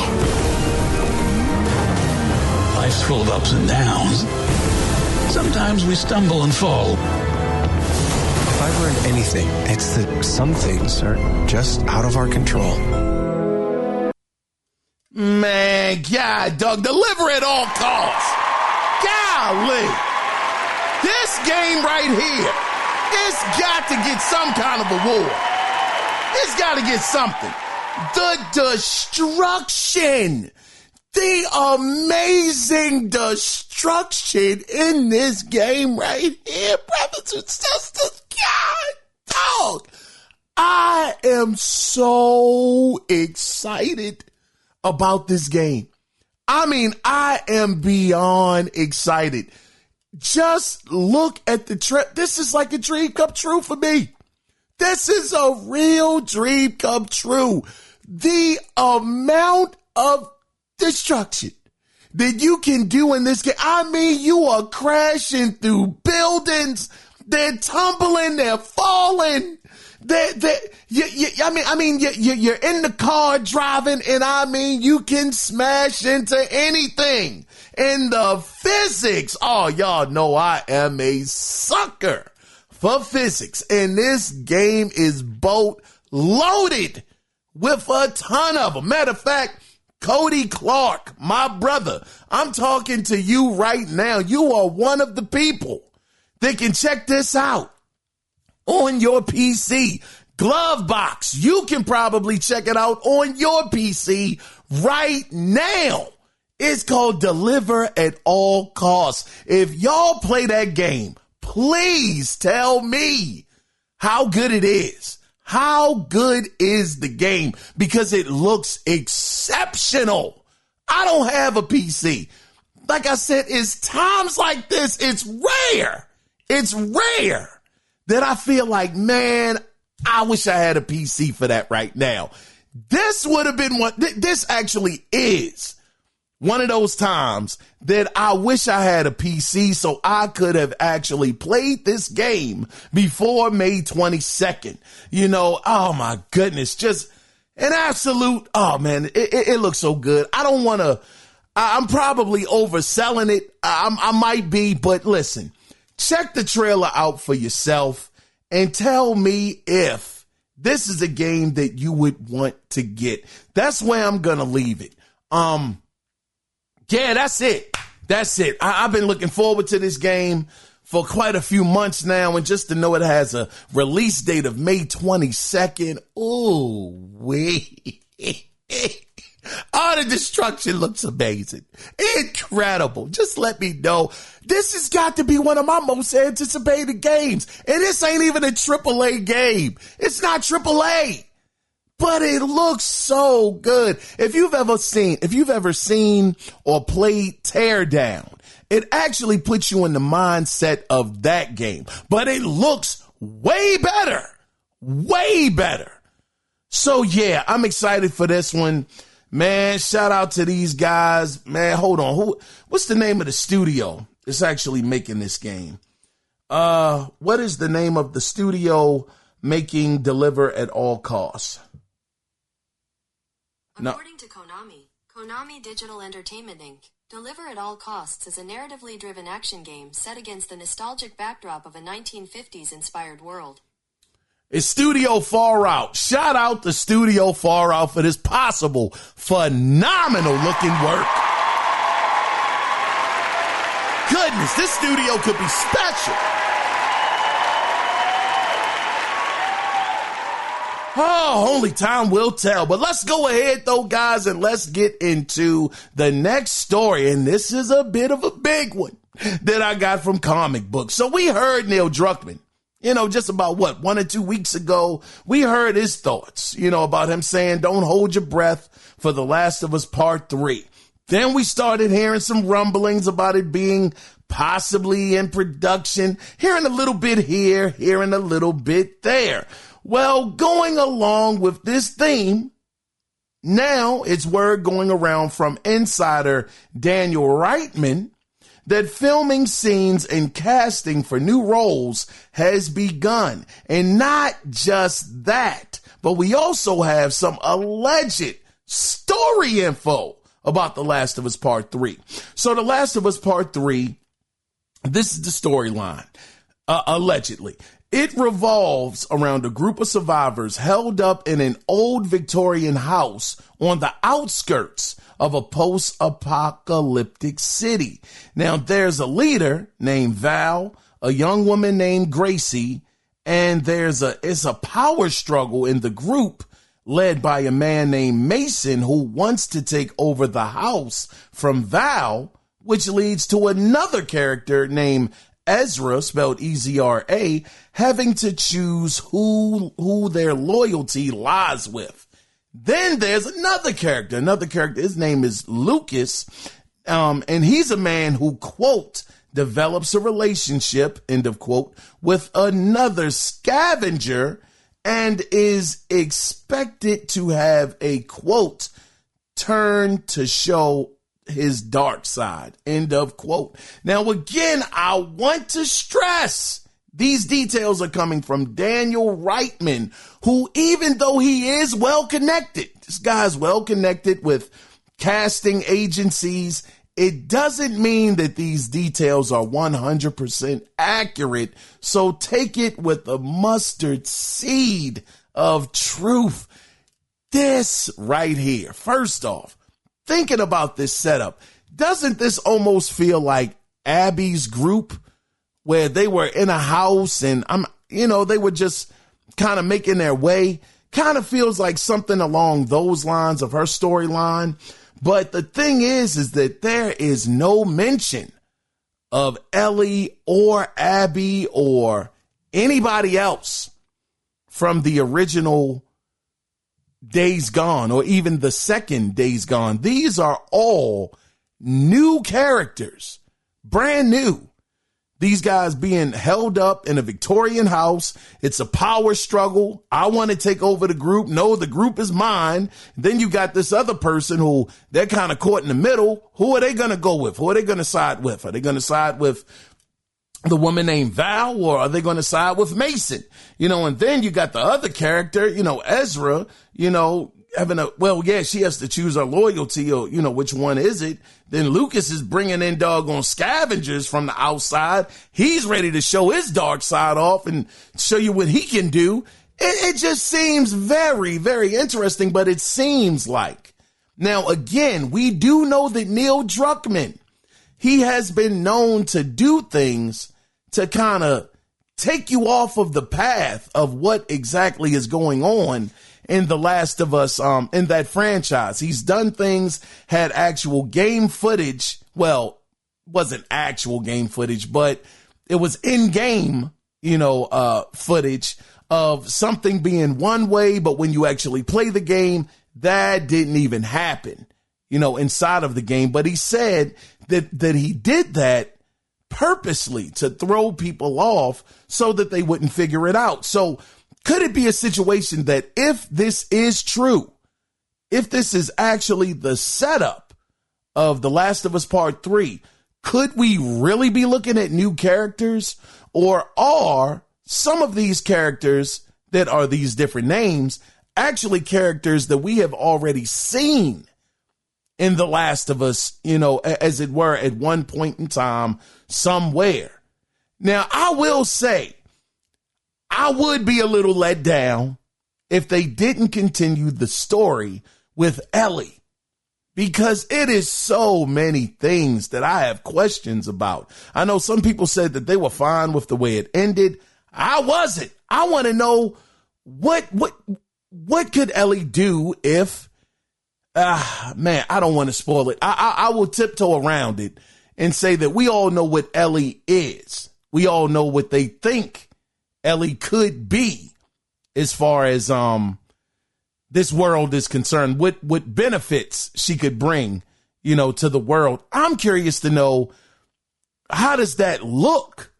Life's full of ups and downs. Sometimes we stumble and fall. If I've learned anything, it's that some things are just out of our control. Man, God, dog, Deliver at All Costs. Golly. This game right here, it's got to get some kind of award. It's got to get something. The destruction. The amazing destruction in this game right here, brothers and sisters. God, dog. I am so excited about this game. I mean, I am beyond excited. Just look at the trip. This is like a dream come true for me. This is a real dream come true. The amount of destruction that you can do in this game. I mean, you are crashing through buildings. They're tumbling. They're falling. You're in the car driving, and I mean, you can smash into anything. And the physics, oh, y'all know I am a sucker for physics. And this game is boat loaded with a ton of them. Matter of fact, Cody Clark, my brother, I'm talking to you right now. You are one of the people that can check this out on your PC. Glovebox, you can probably check it out on your PC right now. It's called Deliver at All Costs. If y'all play that game, please tell me how good it is. How good is the game? Because it looks exceptional. I don't have a PC. Like I said, it's times like this, it's rare that I feel like, man, I wish I had a PC for that right now. This would have been one. This actually is one of those times that I wish I had a PC so I could have actually played this game before May 22nd. You know, oh my goodness, just an absolute, oh man, it looks so good. I don't want to, I'm probably overselling it. I might be, but listen, check the trailer out for yourself and tell me if this is a game that you would want to get. That's where I'm going to leave it. Yeah, that's it. That's it. I've been looking forward to this game for quite a few months now, and just to know it has a release date of May 22nd. Ooh, wee. Oh, the destruction looks amazing. Incredible. Just let me know. This has got to be one of my most anticipated games. And this ain't even a AAA game. It's not AAA. But it looks so good. If you've ever seen or played Teardown, it actually puts you in the mindset of that game. But it looks way better. Way better. So yeah, I'm excited for this one. Man, shout out to these guys. Man, hold on. What's the name of the studio that's actually making this game? What is the name of the studio making Deliver at All Costs? According to Konami Digital Entertainment Inc., Deliver at All Costs is a narratively driven action game set against the nostalgic backdrop of a 1950s-inspired world. It's Studio Far Out. Shout out to Studio Far Out for this possible phenomenal looking work. Goodness, this studio could be special. Oh, only time will tell. But let's go ahead, though, guys, and let's get into the next story. And this is a bit of a big one that I got from comic books. So we heard Neil Druckmann, just about 1 or 2 weeks ago, we heard his thoughts, about him saying, don't hold your breath for The Last of Us Part 3. Then we started hearing some rumblings about it being possibly in production, hearing a little bit here, hearing a little bit there. Well, going along with this theme, now it's word going around from insider Daniel Reitman that filming scenes and casting for new roles has begun. And not just that, but we also have some alleged story info about The Last of Us Part 3. So The Last of Us Part 3, this is the storyline, allegedly. It revolves around a group of survivors held up in an old Victorian house on the outskirts of a post-apocalyptic city. Now, there's a leader named Val, a young woman named Gracie, and it's a power struggle in the group led by a man named Mason who wants to take over the house from Val, which leads to another character named Ezra, spelled Ezra, having to choose who their loyalty lies with. Then there's another character, his name is Lucas, and he's a man who, quote, develops a relationship, end of quote, with another scavenger and is expected to have a, quote, turn to show his dark side, end of quote. Now, again, I want to stress these details are coming from Daniel Reitman, who, even though he is well connected, this guy's well connected with casting agencies, it doesn't mean that these details are 100% accurate. So take it with a mustard seed of truth. This right here, first off, thinking about this setup, doesn't this almost feel like Abby's group, where they were in a house and they were just kind of making their way? Kind of feels like something along those lines of her storyline. But the thing is that there is no mention of Ellie or Abby or anybody else from the original Days Gone or even the second Days Gone. These are all new characters, brand new. These guys being held up in a Victorian house. It's a power struggle. I want to take over the group. No, the group is mine. Then you got this other person who they're kind of caught in the middle. Who are they going to go with? Who are they going to side with? Are they going to side with the woman named Val, or are they going to side with Mason? And then you got the other character, Ezra, having she has to choose her loyalty, or, which one is it? Then Lucas is bringing in doggone scavengers from the outside. He's ready to show his dark side off and show you what he can do. It just seems very, very interesting, but it seems like, now again, we do know that Neil Druckmann, he has been known to do things to kind of take you off of the path of what exactly is going on in The Last of Us, in that franchise. He's done things, had actual game footage. Well, wasn't actual game footage, but it was in-game, footage of something being one way, but when you actually play the game, that didn't even happen, inside of the game. But he said that he did that purposely to throw people off so that they wouldn't figure it out. So could it be a situation that if this is true, if this is actually the setup of The Last of Us Part 3, could we really be looking at new characters? Or are some of these characters that are these different names actually characters that we have already seen in The Last of Us, as it were, at one point in time somewhere? Now, I will say, I would be a little let down if they didn't continue the story with Ellie, because it is so many things that I have questions about. I know some people said that they were fine with the way it ended. I wasn't. I want to know what could Ellie do if, I don't want to spoil it. I will tiptoe around it and say that we all know what Ellie is. We all know what they think Ellie could be as far as this world is concerned, what benefits she could bring, to the world. I'm curious to know, how does that look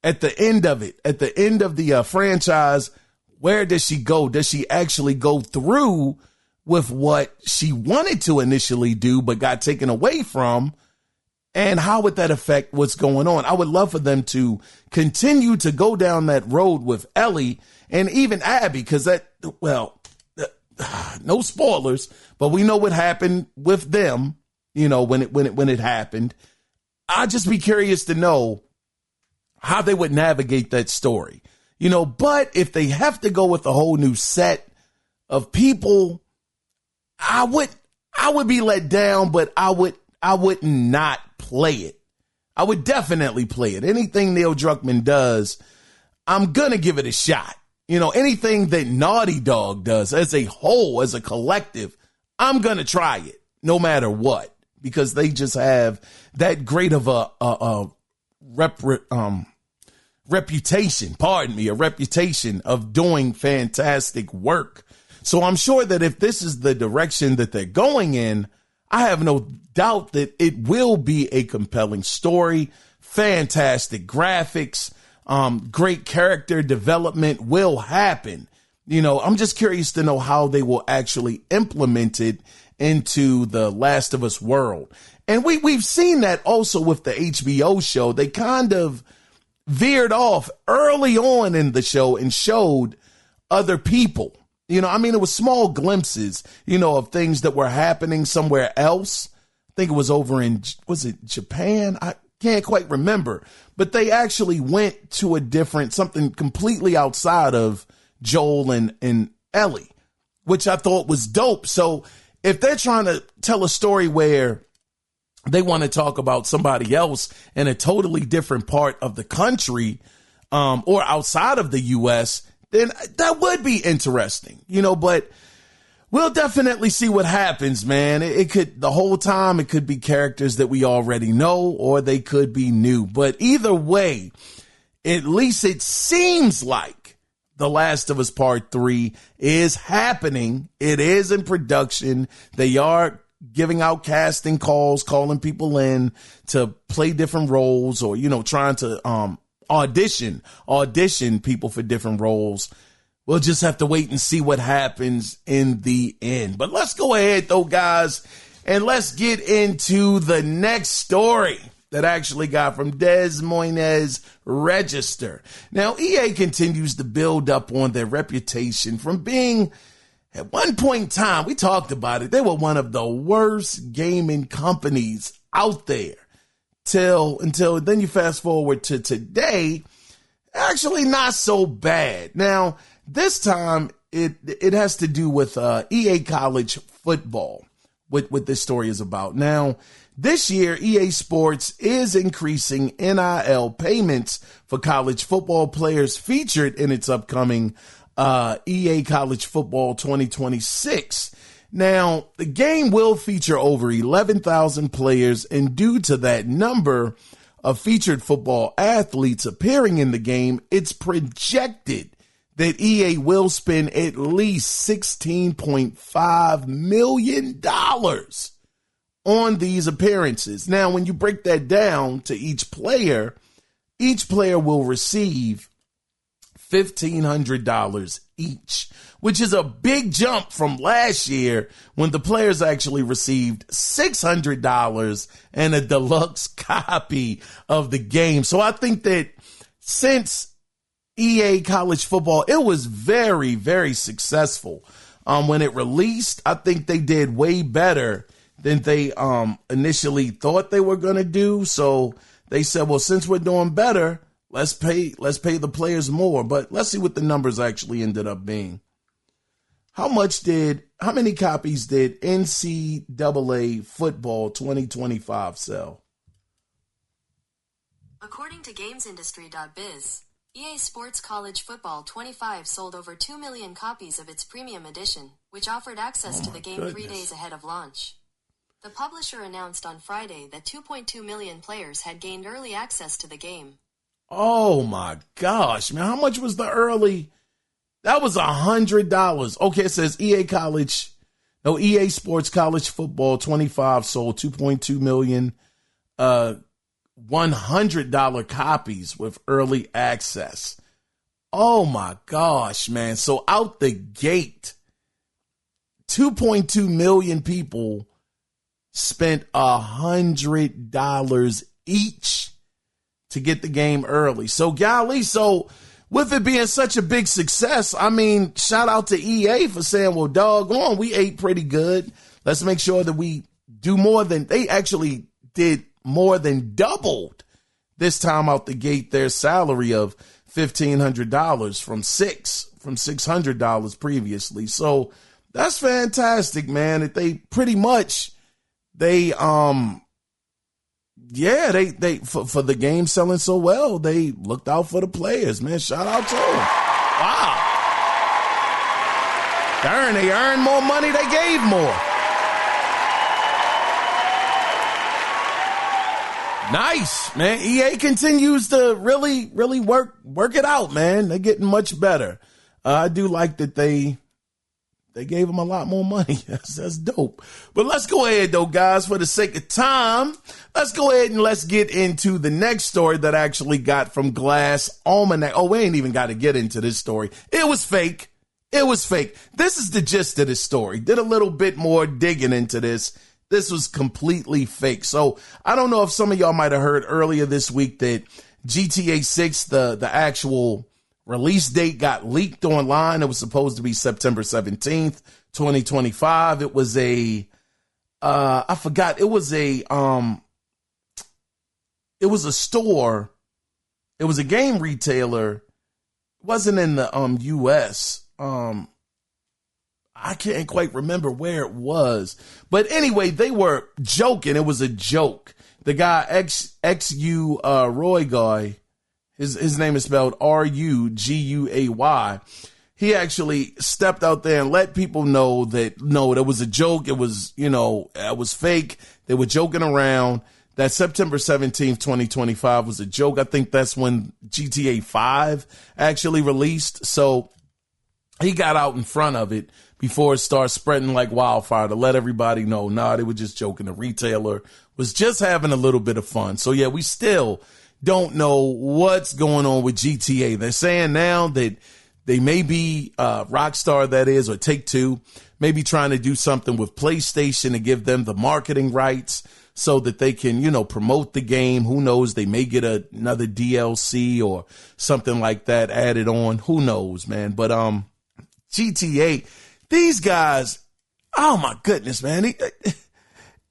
at the end of it, at the end of the franchise? Where does she go? Does she actually go through with what she wanted to initially do but got taken away from? And how would that affect what's going on? I would love for them to continue to go down that road with Ellie and even Abby, because no spoilers, but we know what happened with them, when it happened. I'd just be curious to know how they would navigate that story, but if they have to go with a whole new set of people, I would be let down, but I would not play it. I would definitely play it. Anything Neil Druckmann does, I'm going to give it a shot. Anything that Naughty Dog does as a whole, as a collective, I'm going to try it no matter what, because they just have that great of a reputation of doing fantastic work. So I'm sure that if this is the direction that they're going in, I have no doubt that it will be a compelling story, fantastic graphics, great character development will happen. I'm just curious to know how they will actually implement it into the Last of Us world. And we've seen that also with the HBO show. They kind of veered off early on in the show and showed other people. It was small glimpses, of things that were happening somewhere else. I think it was over in, was it Japan? I can't quite remember, but they actually went to something completely outside of Joel and Ellie, which I thought was dope. So if they're trying to tell a story where they want to talk about somebody else in a totally different part of the country, or outside of the U.S., then that would be interesting, but We'll definitely see what happens, man. It could, the whole time, it could be characters that we already know, or they could be new. But either way, at least it seems like The Last of Us Part 3 is happening. It is in production. They are giving out casting calls, calling people in to play different roles, or, you know, trying to audition people for different roles. We'll just have to wait and see what happens in the end. But let's go ahead, though, guys, and let's get into the next story that I actually got from Des Moines Register. Now, EA continues to build up on their reputation from being, at one point in time, we talked about it, they were one of the worst gaming companies out there. Until then you fast forward to today, actually not so bad. Now, this time it has to do with EA College Football, what this story is about. Now, this year, EA Sports is increasing NIL payments for college football players featured in its upcoming EA College Football 2026. Now, the game will feature over 11,000 players, and due to that number of featured football athletes appearing in the game, it's projected that EA will spend at least $16.5 million on these appearances. Now, when you break that down to each player will receive $1,500 each, which is a big jump from last year when the players actually received $600 and a deluxe copy of the game. So I think that since EA College Football, it was very, very successful. When it released, I think they did way better than they initially thought they were going to do. So they said, well, since we're doing better, let's pay the players more. But let's see what the numbers actually ended up being. How many copies did NCAA Football 2025 sell? According to GamesIndustry.biz, EA Sports College Football 25 sold over 2 million copies of its premium edition, which offered access to the game 3 days ahead of launch. The publisher announced on Friday that 2.2 million players had gained early access to the game. Oh my gosh, man. How much was the early? That was $100. Okay, it says EA Sports College Football 25 sold 2.2 million $100 copies with early access. Oh my gosh, man. So out the gate, 2.2 million people spent $100 each to get the game early. So golly, with it being such a big success, I mean, shout out to EA for saying, well, doggone, we ate pretty good. Let's make sure that we do more than they actually did. More than doubled this time out the gate their salary of $1,500 from $600 previously. So that's fantastic, man. That they pretty much for the game selling so well, they looked out for the players, man. Shout out to them. Wow. Darn, they earned more money, they gave more. Nice, man. EA continues to really, really work it out, man. They're getting much better. I do like that they gave them a lot more money. That's dope. But let's go ahead, though, guys, for the sake of time. Let's go ahead and let's get into the next story that I actually got from Glass Almanac. Oh, we ain't even got to get into this story. It was fake. This is the gist of this story. Did a little bit more digging into this. This was completely fake. So I don't know if some of y'all might have heard earlier this week that GTA 6, the actual release date got leaked online. It was supposed to be September 17th, 2025. It was I forgot. It was a store. It was a game retailer. It wasn't in the US. I can't quite remember where it was. But anyway, they were joking. It was a joke. The guy, XU Roy guy, his name is spelled Ruguay. he actually stepped out there and let people know that, no, that was a joke. It was, it was fake. They were joking around. That September 17th, 2025 was a joke. I think that's when GTA 5 actually released. So he got out in front of it before it starts spreading like wildfire to let everybody know, they were just joking. The retailer was just having a little bit of fun. So yeah, we still don't know what's going on with GTA. They're saying now that they may be, Rockstar, that is, or Take-Two, maybe trying to do something with PlayStation to give them the marketing rights so that they can, promote the game. Who knows? They may get another DLC or something like that added on. Who knows, man? But, GTA, these guys, oh my goodness, man. It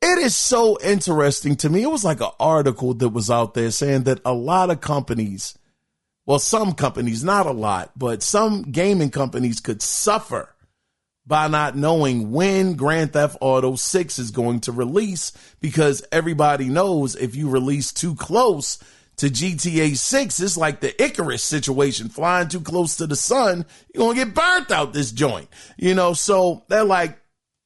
is so interesting to me. It was like an article that was out there saying that a lot of companies, well, some companies, not a lot, but some gaming companies could suffer by not knowing when Grand Theft Auto 6 is going to release, because everybody knows if you release too close to GTA 6, it's like the Icarus situation, flying too close to the sun, you're going to get burnt out this joint, so they're like,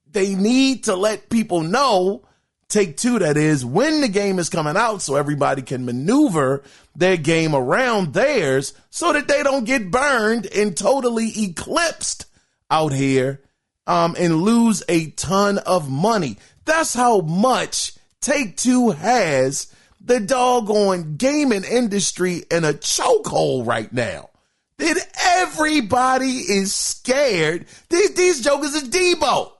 they need to let people know, Take-Two that is, when the game is coming out so everybody can maneuver their game around theirs so that they don't get burned and totally eclipsed out here and lose a ton of money. That's how much Take-Two has the doggone gaming industry in a chokehold right now. That everybody is scared. These jokers are Debo.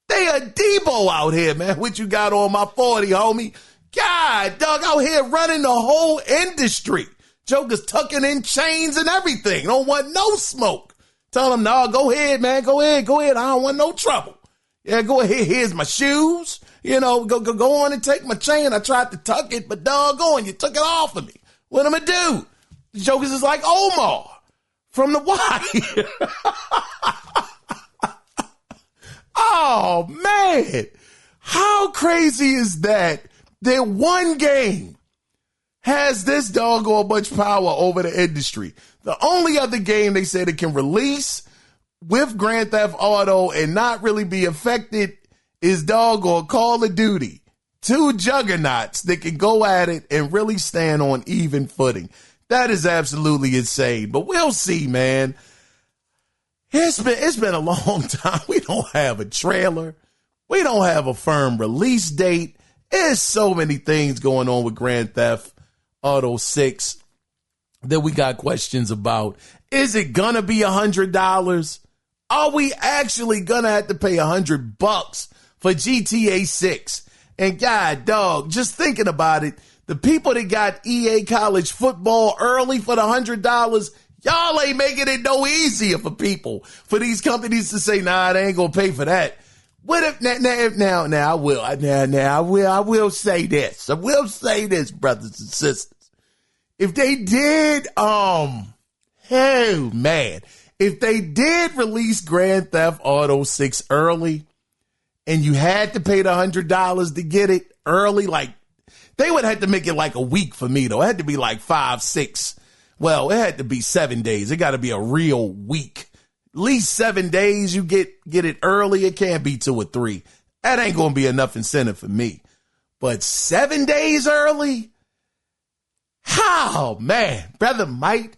They are Debo out here, man. What you got on my 40, homie? God, dog, out here running the whole industry. Jokers tucking in chains and everything. Don't want no smoke. Tell them, no, go ahead, man. Go ahead. I don't want no trouble. Yeah, go ahead. Here's my shoes. Go on and take my chain. I tried to tuck it, but doggone, you took it off of me. What am I do? The jokers is like Omar from The Wire. Oh, man. How crazy is that one game has this doggone much power over the industry? The only other game they said it can release with Grand Theft Auto and not really be affected is doggone Call of Duty. Two juggernauts that can go at it and really stand on even footing. That is absolutely insane. But we'll see, man. It's been a long time. We don't have a trailer. We don't have a firm release date. There's so many things going on with Grand Theft Auto 6 that we got questions about. Is it gonna be $100? Are we actually gonna have to pay $100 for GTA 6? And God, dog, just thinking about it, the people that got EA college football early for the $100, y'all ain't making it no easier for people, for these companies to say, nah, they ain't gonna pay for that. What if now I will say this. I will say this, brothers and sisters. If they did, if they did release Grand Theft Auto 6 early and you had to pay the $100 to get it early, like they would have to make it like a week for me though. It had to be like 5, 6. Well, it had to be 7 days. It got to be a real week. At least 7 days you get it early. It can't be 2 or 3. That ain't going to be enough incentive for me. But 7 days early? Oh, man. Brother might.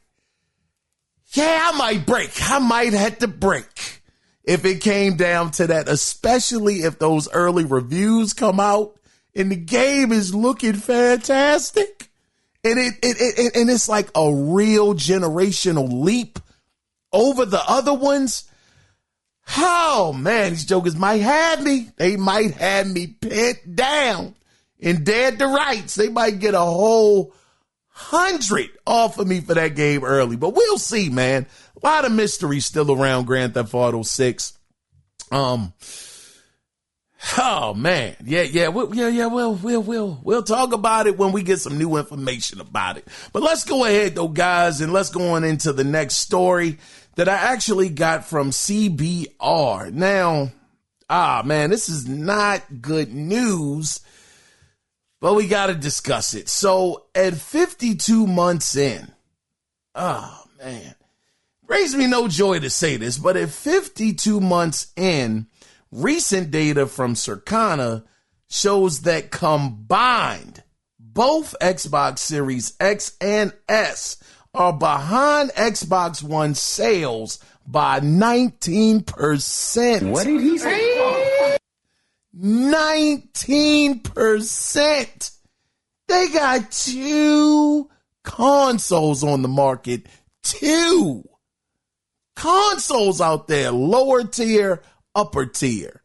Yeah, I might break. I might have to break if it came down to that, especially if those early reviews come out and the game is looking fantastic. And it's like a real generational leap over the other ones. Oh, man, these jokers might have me. They might have me pinned down and dead to rights. They might get a whole 100 off of me for that game early. But we'll see, man. A lot of mystery still around Grand Theft Auto 6. Oh, man. We'll talk about it when we get some new information about it. But let's go ahead, though, guys, and let's go on into the next story that I actually got from CBR. Now, man, this is not good news, but we got to discuss it. So at 52 months in, man, Brings me no joy to say this, but at 52 months in, recent data from Circana shows that combined, both Xbox Series X and S are behind Xbox One sales by 19%. What did he say? 19%. They got 2 consoles on the market. 2 consoles out there, lower tier, upper tier.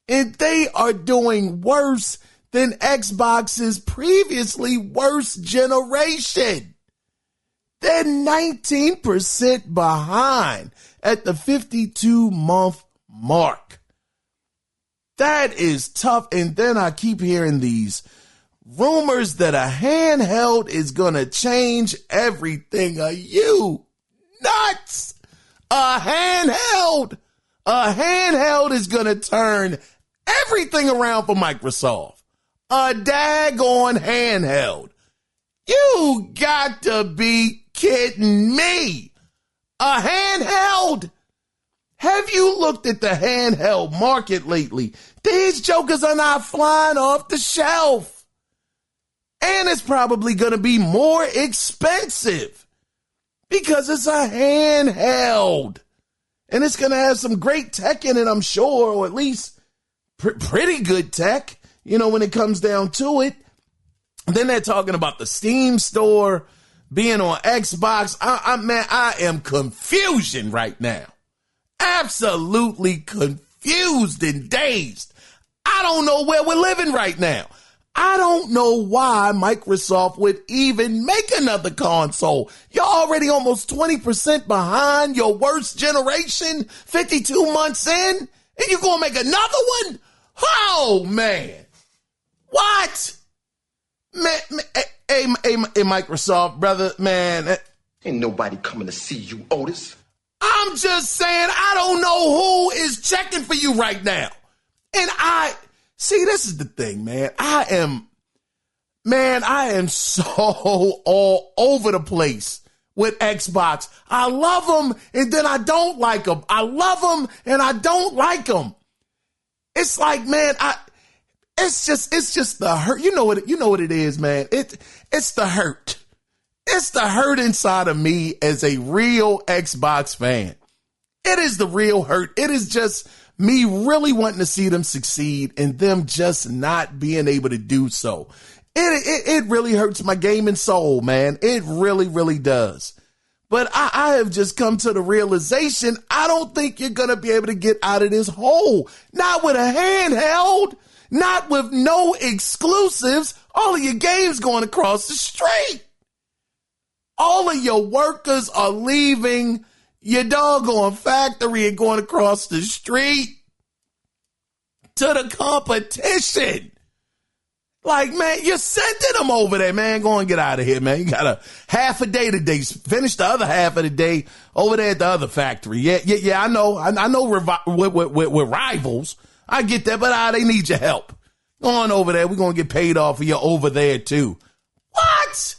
And they are doing worse than Xbox's previously worst generation. They're 19% behind at the 52-month mark. That is tough. And then I keep hearing these rumors that a handheld is going to change everything. Are you nuts? A handheld is going to turn everything around for Microsoft. A daggone handheld. You got to be kidding me. A handheld? Have you looked at the handheld market lately? These jokers are not flying off the shelf. And it's probably going to be more expensive because it's a handheld. And it's going to have some great tech in it, I'm sure, or at least pretty good tech, when it comes down to it. Then they're talking about the Steam store being on Xbox. I am confusion right now. Absolutely confused and dazed. I don't know where we're living right now. I don't know why Microsoft would even make another console. You're already almost 20% behind your worst generation, 52 months in, and you're going to make another one? Oh, man. What? Man, hey, Microsoft, brother, man. Ain't nobody coming to see you, Otis. I'm just saying, I don't know who is checking for you right now. And see, this is the thing, man. I am so all over the place with Xbox. I love them and then I don't like them. I love them and I don't like them. It's like, man, it's just the hurt. You know what it is, man. It's the hurt. It's the hurt inside of me as a real Xbox fan. It is the real hurt. It is just me really wanting to see them succeed and them just not being able to do so. It really hurts my gaming soul, man. It really, really does. But I have just come to the realization I don't think you're going to be able to get out of this hole. Not with a handheld. Not with no exclusives. All of your games going across the street. All of your workers are leaving your doggone factory and going across the street to the competition. Like, man, you're sending them over there, man. Go and get out of here, man. You got a half a day today. Finish the other half of the day over there at the other factory. Yeah, I know with rivals. I get that, but they need your help. Go on over there. We're going to get paid off of you over there, too. What?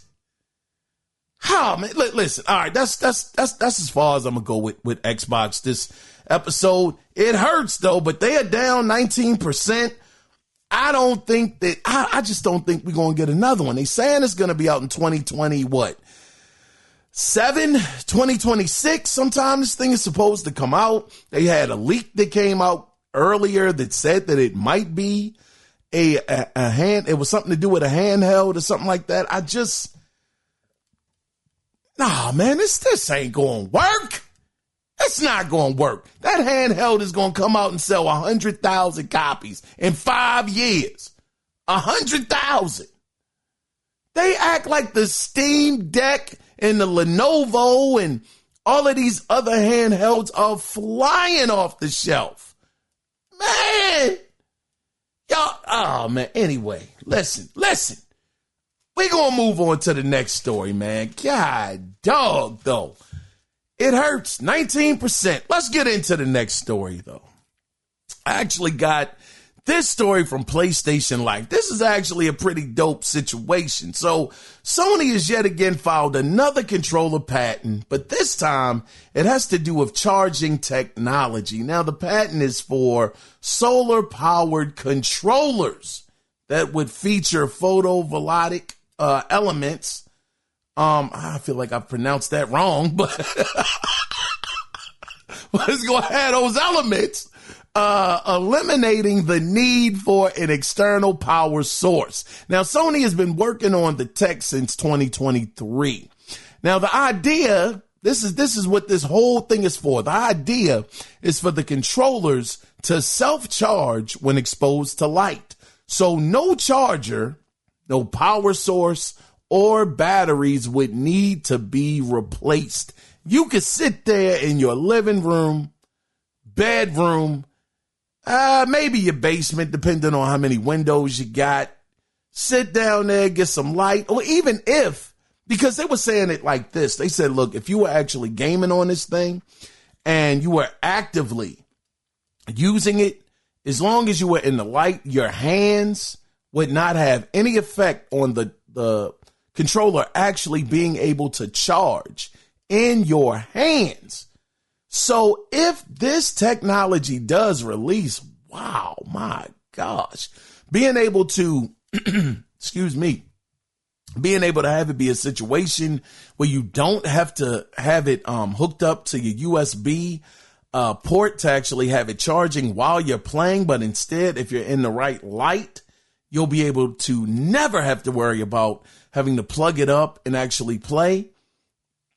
Oh, man, listen. All right, that's as far as I'm going to go with Xbox this episode. It hurts, though, but they are down 19%. I don't think that, I just don't think we're going to get another one. They saying it's going to be out in 2026 sometime. This thing is supposed to come out. They had a leak that came out earlier that said that it might be it was something to do with a handheld or something like that. Man, this ain't going to work. It's not going to work. That handheld is going to come out and sell 100,000 copies in 5 years. 100,000. They act like the Steam Deck and the Lenovo and all of these other handhelds are flying off the shelf. Man. Y'all, oh, man. Anyway, listen. We're going to move on to the next story, man. God, dog, though. It hurts. 19%. Let's get into the next story, though. I actually got this story from PlayStation Life. This is actually a pretty dope situation. So Sony has yet again filed another controller patent, but this time it has to do with charging technology. Now the patent is for solar powered controllers that would feature photovoltaic elements. I feel like I pronounced that wrong, but let's go ahead. Those elements. Eliminating the need for an external power source. Now, Sony has been working on the tech since 2023. Now, the idea, this is what this whole thing is for. The idea is for the controllers to self-charge when exposed to light. So no charger, no power source, or batteries would need to be replaced. You could sit there in your living room, bedroom, maybe your basement, depending on how many windows you got. Sit down there, get some light. Or even if, because they were saying it like this. They said, look, if you were actually gaming on this thing and you were actively using it, as long as you were in the light, your hands would not have any effect on the controller actually being able to charge in your hands. So if this technology does release, wow, my gosh, being able to, being able to have it be a situation where you don't have to have it hooked up to your USB port to actually have it charging while you're playing, but instead, if you're in the right light, you'll be able to never have to worry about having to plug it up and actually play.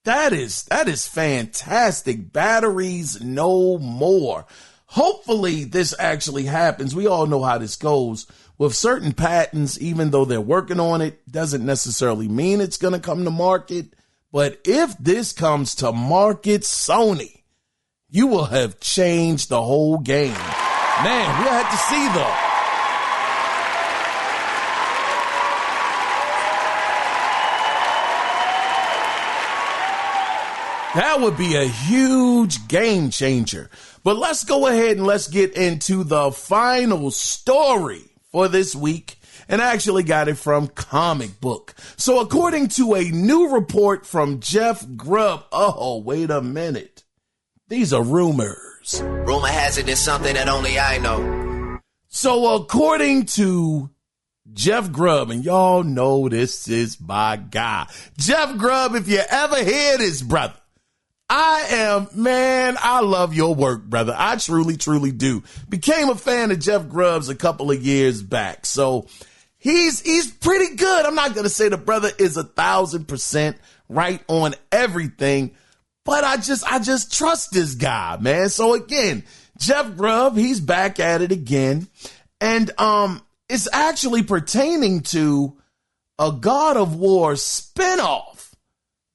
That is fantastic. Batteries no more. Hopefully this actually happens. We all know how this goes with certain patents. Even though they're working on it, doesn't necessarily mean it's going to come to market. But if this comes to market, Sony, you will have changed the whole game. Man, we'll have to see though. That would be a huge game changer. But let's go ahead and let's get into the final story for this week. And I actually got it from Comic Book. So according to a new report from Jeff Grubb, oh, wait a minute. These are rumors. Rumor has it is something that only I know. So according to Jeff Grubb, and y'all know this is my guy. Jeff Grubb, if you ever hear this, brother, I love your work, brother. I truly, truly do. Became a fan of Jeff Grubb's a couple of years back. So he's pretty good. I'm not going to say the brother is 1,000% right on everything, but I just trust this guy, man. So again, Jeff Grubb, he's back at it again. And, it's actually pertaining to a God of War spinoff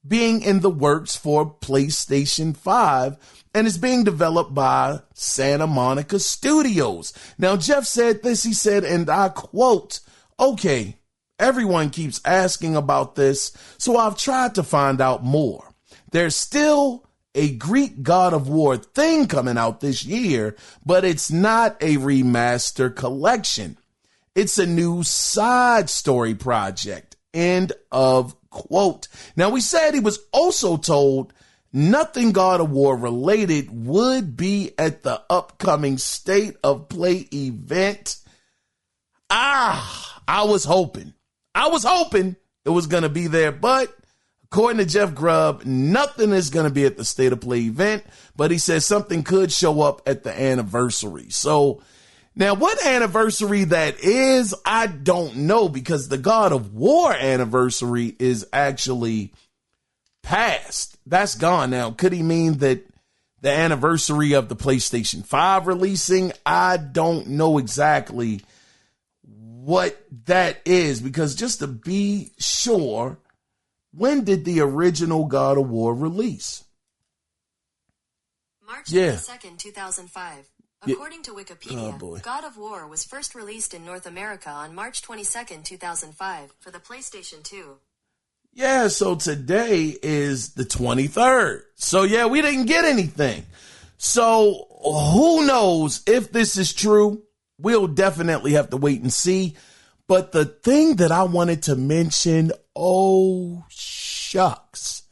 being in the works for PlayStation 5, and it's being developed by Santa Monica Studios. Now, Jeff said this, he said, and I quote, okay, everyone keeps asking about this, so I've tried to find out more. There's still a Greek God of War thing coming out this year, but it's not a remaster collection. It's a new side story project. End of quote. Now, we said he was also told nothing God of War related would be at the upcoming State of Play event. I was hoping it was going to be there, but according to Jeff Grubb, nothing is going to be at the State of Play event, but he says something could show up at the anniversary. So now, what anniversary that is, I don't know, because the God of War anniversary is actually past. That's gone now. Could he mean that the anniversary of the PlayStation 5 releasing? I don't know exactly what that is, because just to be sure, when did the original God of War release? March 22nd, 2005. According to Wikipedia, God of War was first released in North America on March 22nd, 2005 for the PlayStation 2. Yeah, so today is the 23rd. So yeah, we didn't get anything. So who knows if this is true? we'll definitely have to wait and see. But the thing that I wanted to mention, oh, shucks.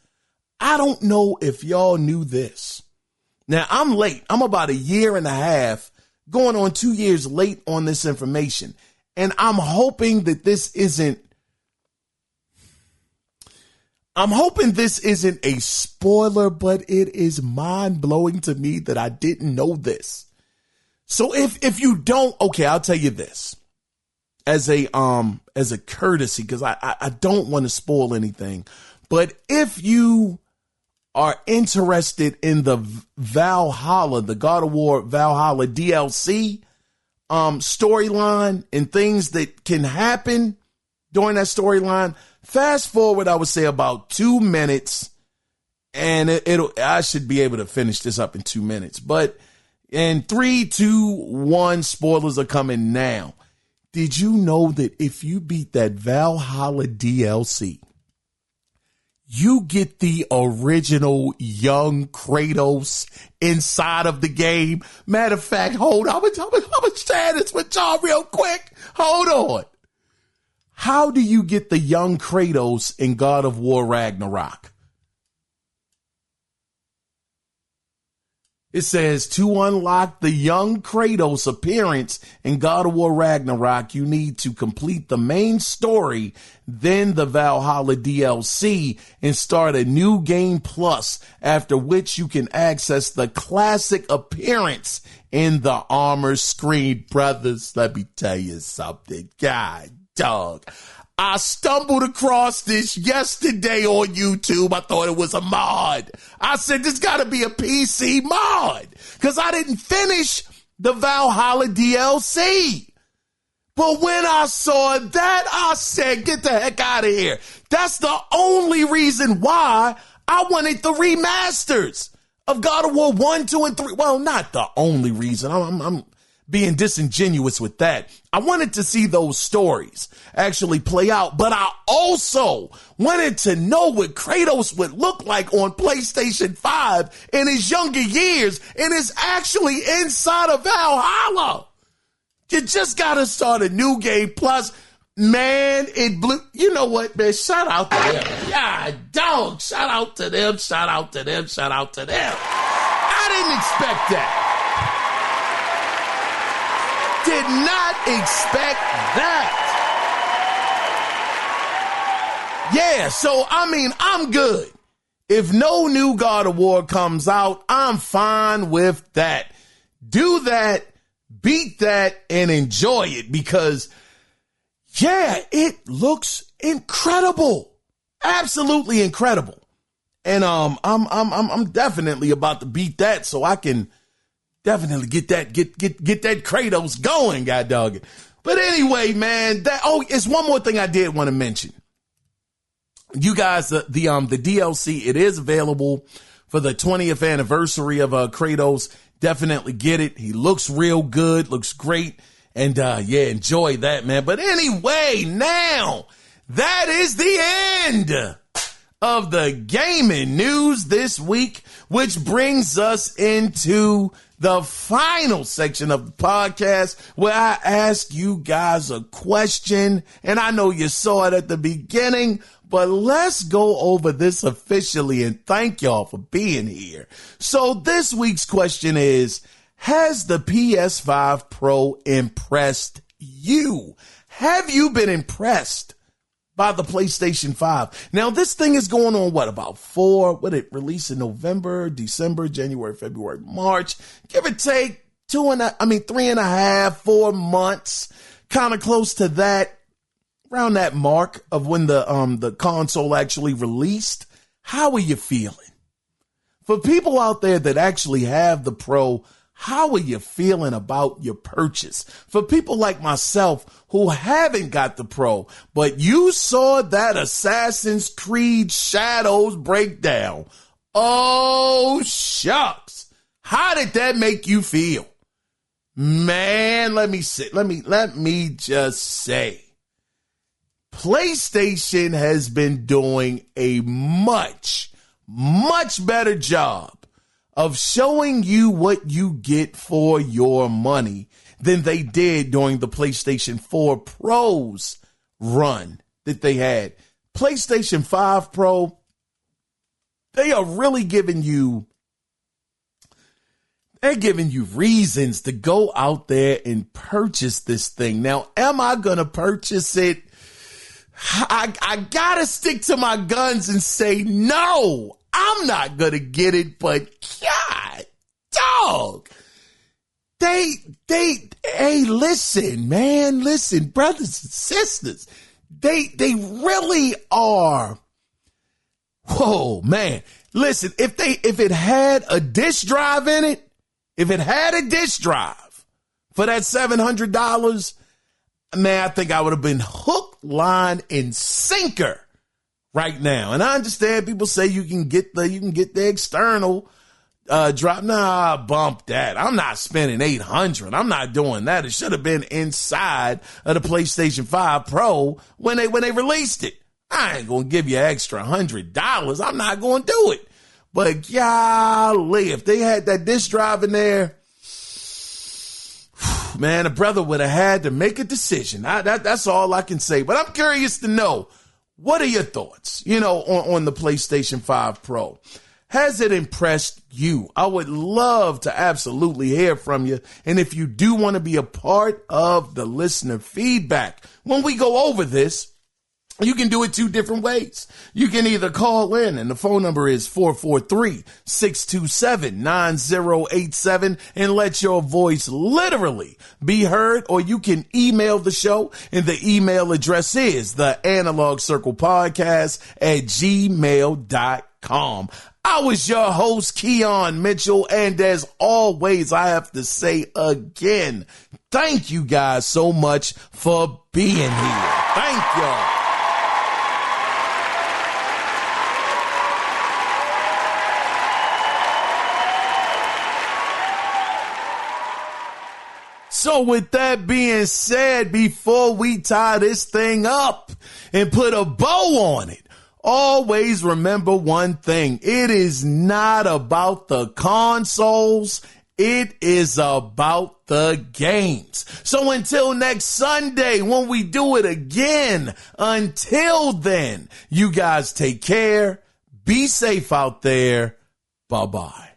I don't know if y'all knew this. Now, I'm late. I'm about 1.5 years, going on 2 years late on this information. And I'm hoping that this isn't a spoiler, but it is mind-blowing to me that I didn't know this. So if you don't, okay, I'll tell you this. As a courtesy, because I don't want to spoil anything. But if you are interested in the Valhalla, the God of War Valhalla DLC storyline and things that can happen during that storyline, fast forward, I would say about 2 minutes, and I should be able to finish this up in 2 minutes. But in 3, 2, 1, spoilers are coming now. Did you know that if you beat that Valhalla DLC, you get the original young Kratos inside of the game? Matter of fact, hold on, I'm gonna share this with y'all real quick. Hold on. How do you get the young Kratos in God of War Ragnarok? It says to unlock the young Kratos appearance in God of War Ragnarok, you need to complete the main story, then the Valhalla DLC, and start a new game plus, after which you can access the classic appearance in the armor screen. Brothers, let me tell you something. God, dog. I stumbled across this yesterday on YouTube. I thought it was a mod. I said, this got to be a PC mod because I didn't finish the Valhalla DLC. But when I saw that, I said, get the heck out of here. That's the only reason why I wanted the remasters of God of War 1, 2, and 3. Well, not the only reason. I'm being disingenuous with that. I wanted to see those stories actually play out, but I also wanted to know what Kratos would look like on PlayStation 5 in his younger years, and is actually inside of Valhalla. You just got to start a new game plus. Man, it blew. You know what, man? Shout out to them. Yeah, dog. Shout out to them. Shout out to them. Shout out to them. I didn't expect that. Did not expect that. Yeah, so, I mean, I'm good. If no new God of War comes out, I'm fine with that. Do that, beat that, and enjoy it because, yeah, it looks incredible. Absolutely incredible. And I'm definitely about to beat that so I can definitely get that Kratos going, god dog it. But anyway, man, it's one more thing I did want to mention. You guys, the DLC, it is available for the 20th anniversary of Kratos. Definitely get it. He looks real good, looks great, and yeah, enjoy that, man. But anyway, now that is the end of the gaming news this week, which brings us into the final section of the podcast where I ask you guys a question. And I know you saw it at the beginning, but let's go over this officially and thank y'all for being here. So this week's question is, has the PS5 Pro impressed you? Have you been impressed by the PlayStation 5? Now, this thing is going on, it released in November, December, January, February, March, give or take 3.5, 4 months, kind of close to that, around that mark of when the console actually released. How are you feeling? For people out there that actually have the Pro, how are you feeling about your purchase? For people like myself who haven't got the Pro, but you saw that Assassin's Creed Shadows breakdown. Oh, shucks. How did that make you feel? Man, let me just say, PlayStation has been doing a much, much better job of showing you what you get for your money than they did during the PlayStation 4 Pro's run that they had. PlayStation 5 Pro, they are really giving you reasons to go out there and purchase this thing. Now, am I going to purchase it? I got to stick to my guns and say, no, I'm not going to get it, but God, dog. Hey, listen, man, listen, brothers and sisters, they really are. Whoa, man, listen, if it had a disk drive in it, if it had a disk drive for that $700, man, I think I would have been hook, line, and sinker right now. And I understand people say you can get the external drop. Nah, bump that. I'm not spending $800. I'm not doing that. It should have been inside of the PlayStation 5 Pro when they released it. I ain't gonna give you an extra $100. I'm not gonna do it. But golly, if they had that disk drive in there, man, a brother would have had to make a decision. That's all I can say. But I'm curious to know, what are your thoughts, on the PlayStation 5 Pro? Has it impressed you? I would love to absolutely hear from you. And if you do want to be a part of the listener feedback, when we go over this, you can do it two different ways. You can either call in, and the phone number is 443-627-9087, and let your voice literally be heard, or you can email the show, and the email address is theanalogcirclepodcast@gmail.com. I was your host, Kiaun Mitchell, and as always, I have to say again, thank you guys so much for being here. Thank y'all. So with that being said, before we tie this thing up and put a bow on it, always remember one thing. It is not about the consoles. It is about the games. So until next Sunday, when we do it again, until then, you guys take care. Be safe out there. Bye-bye.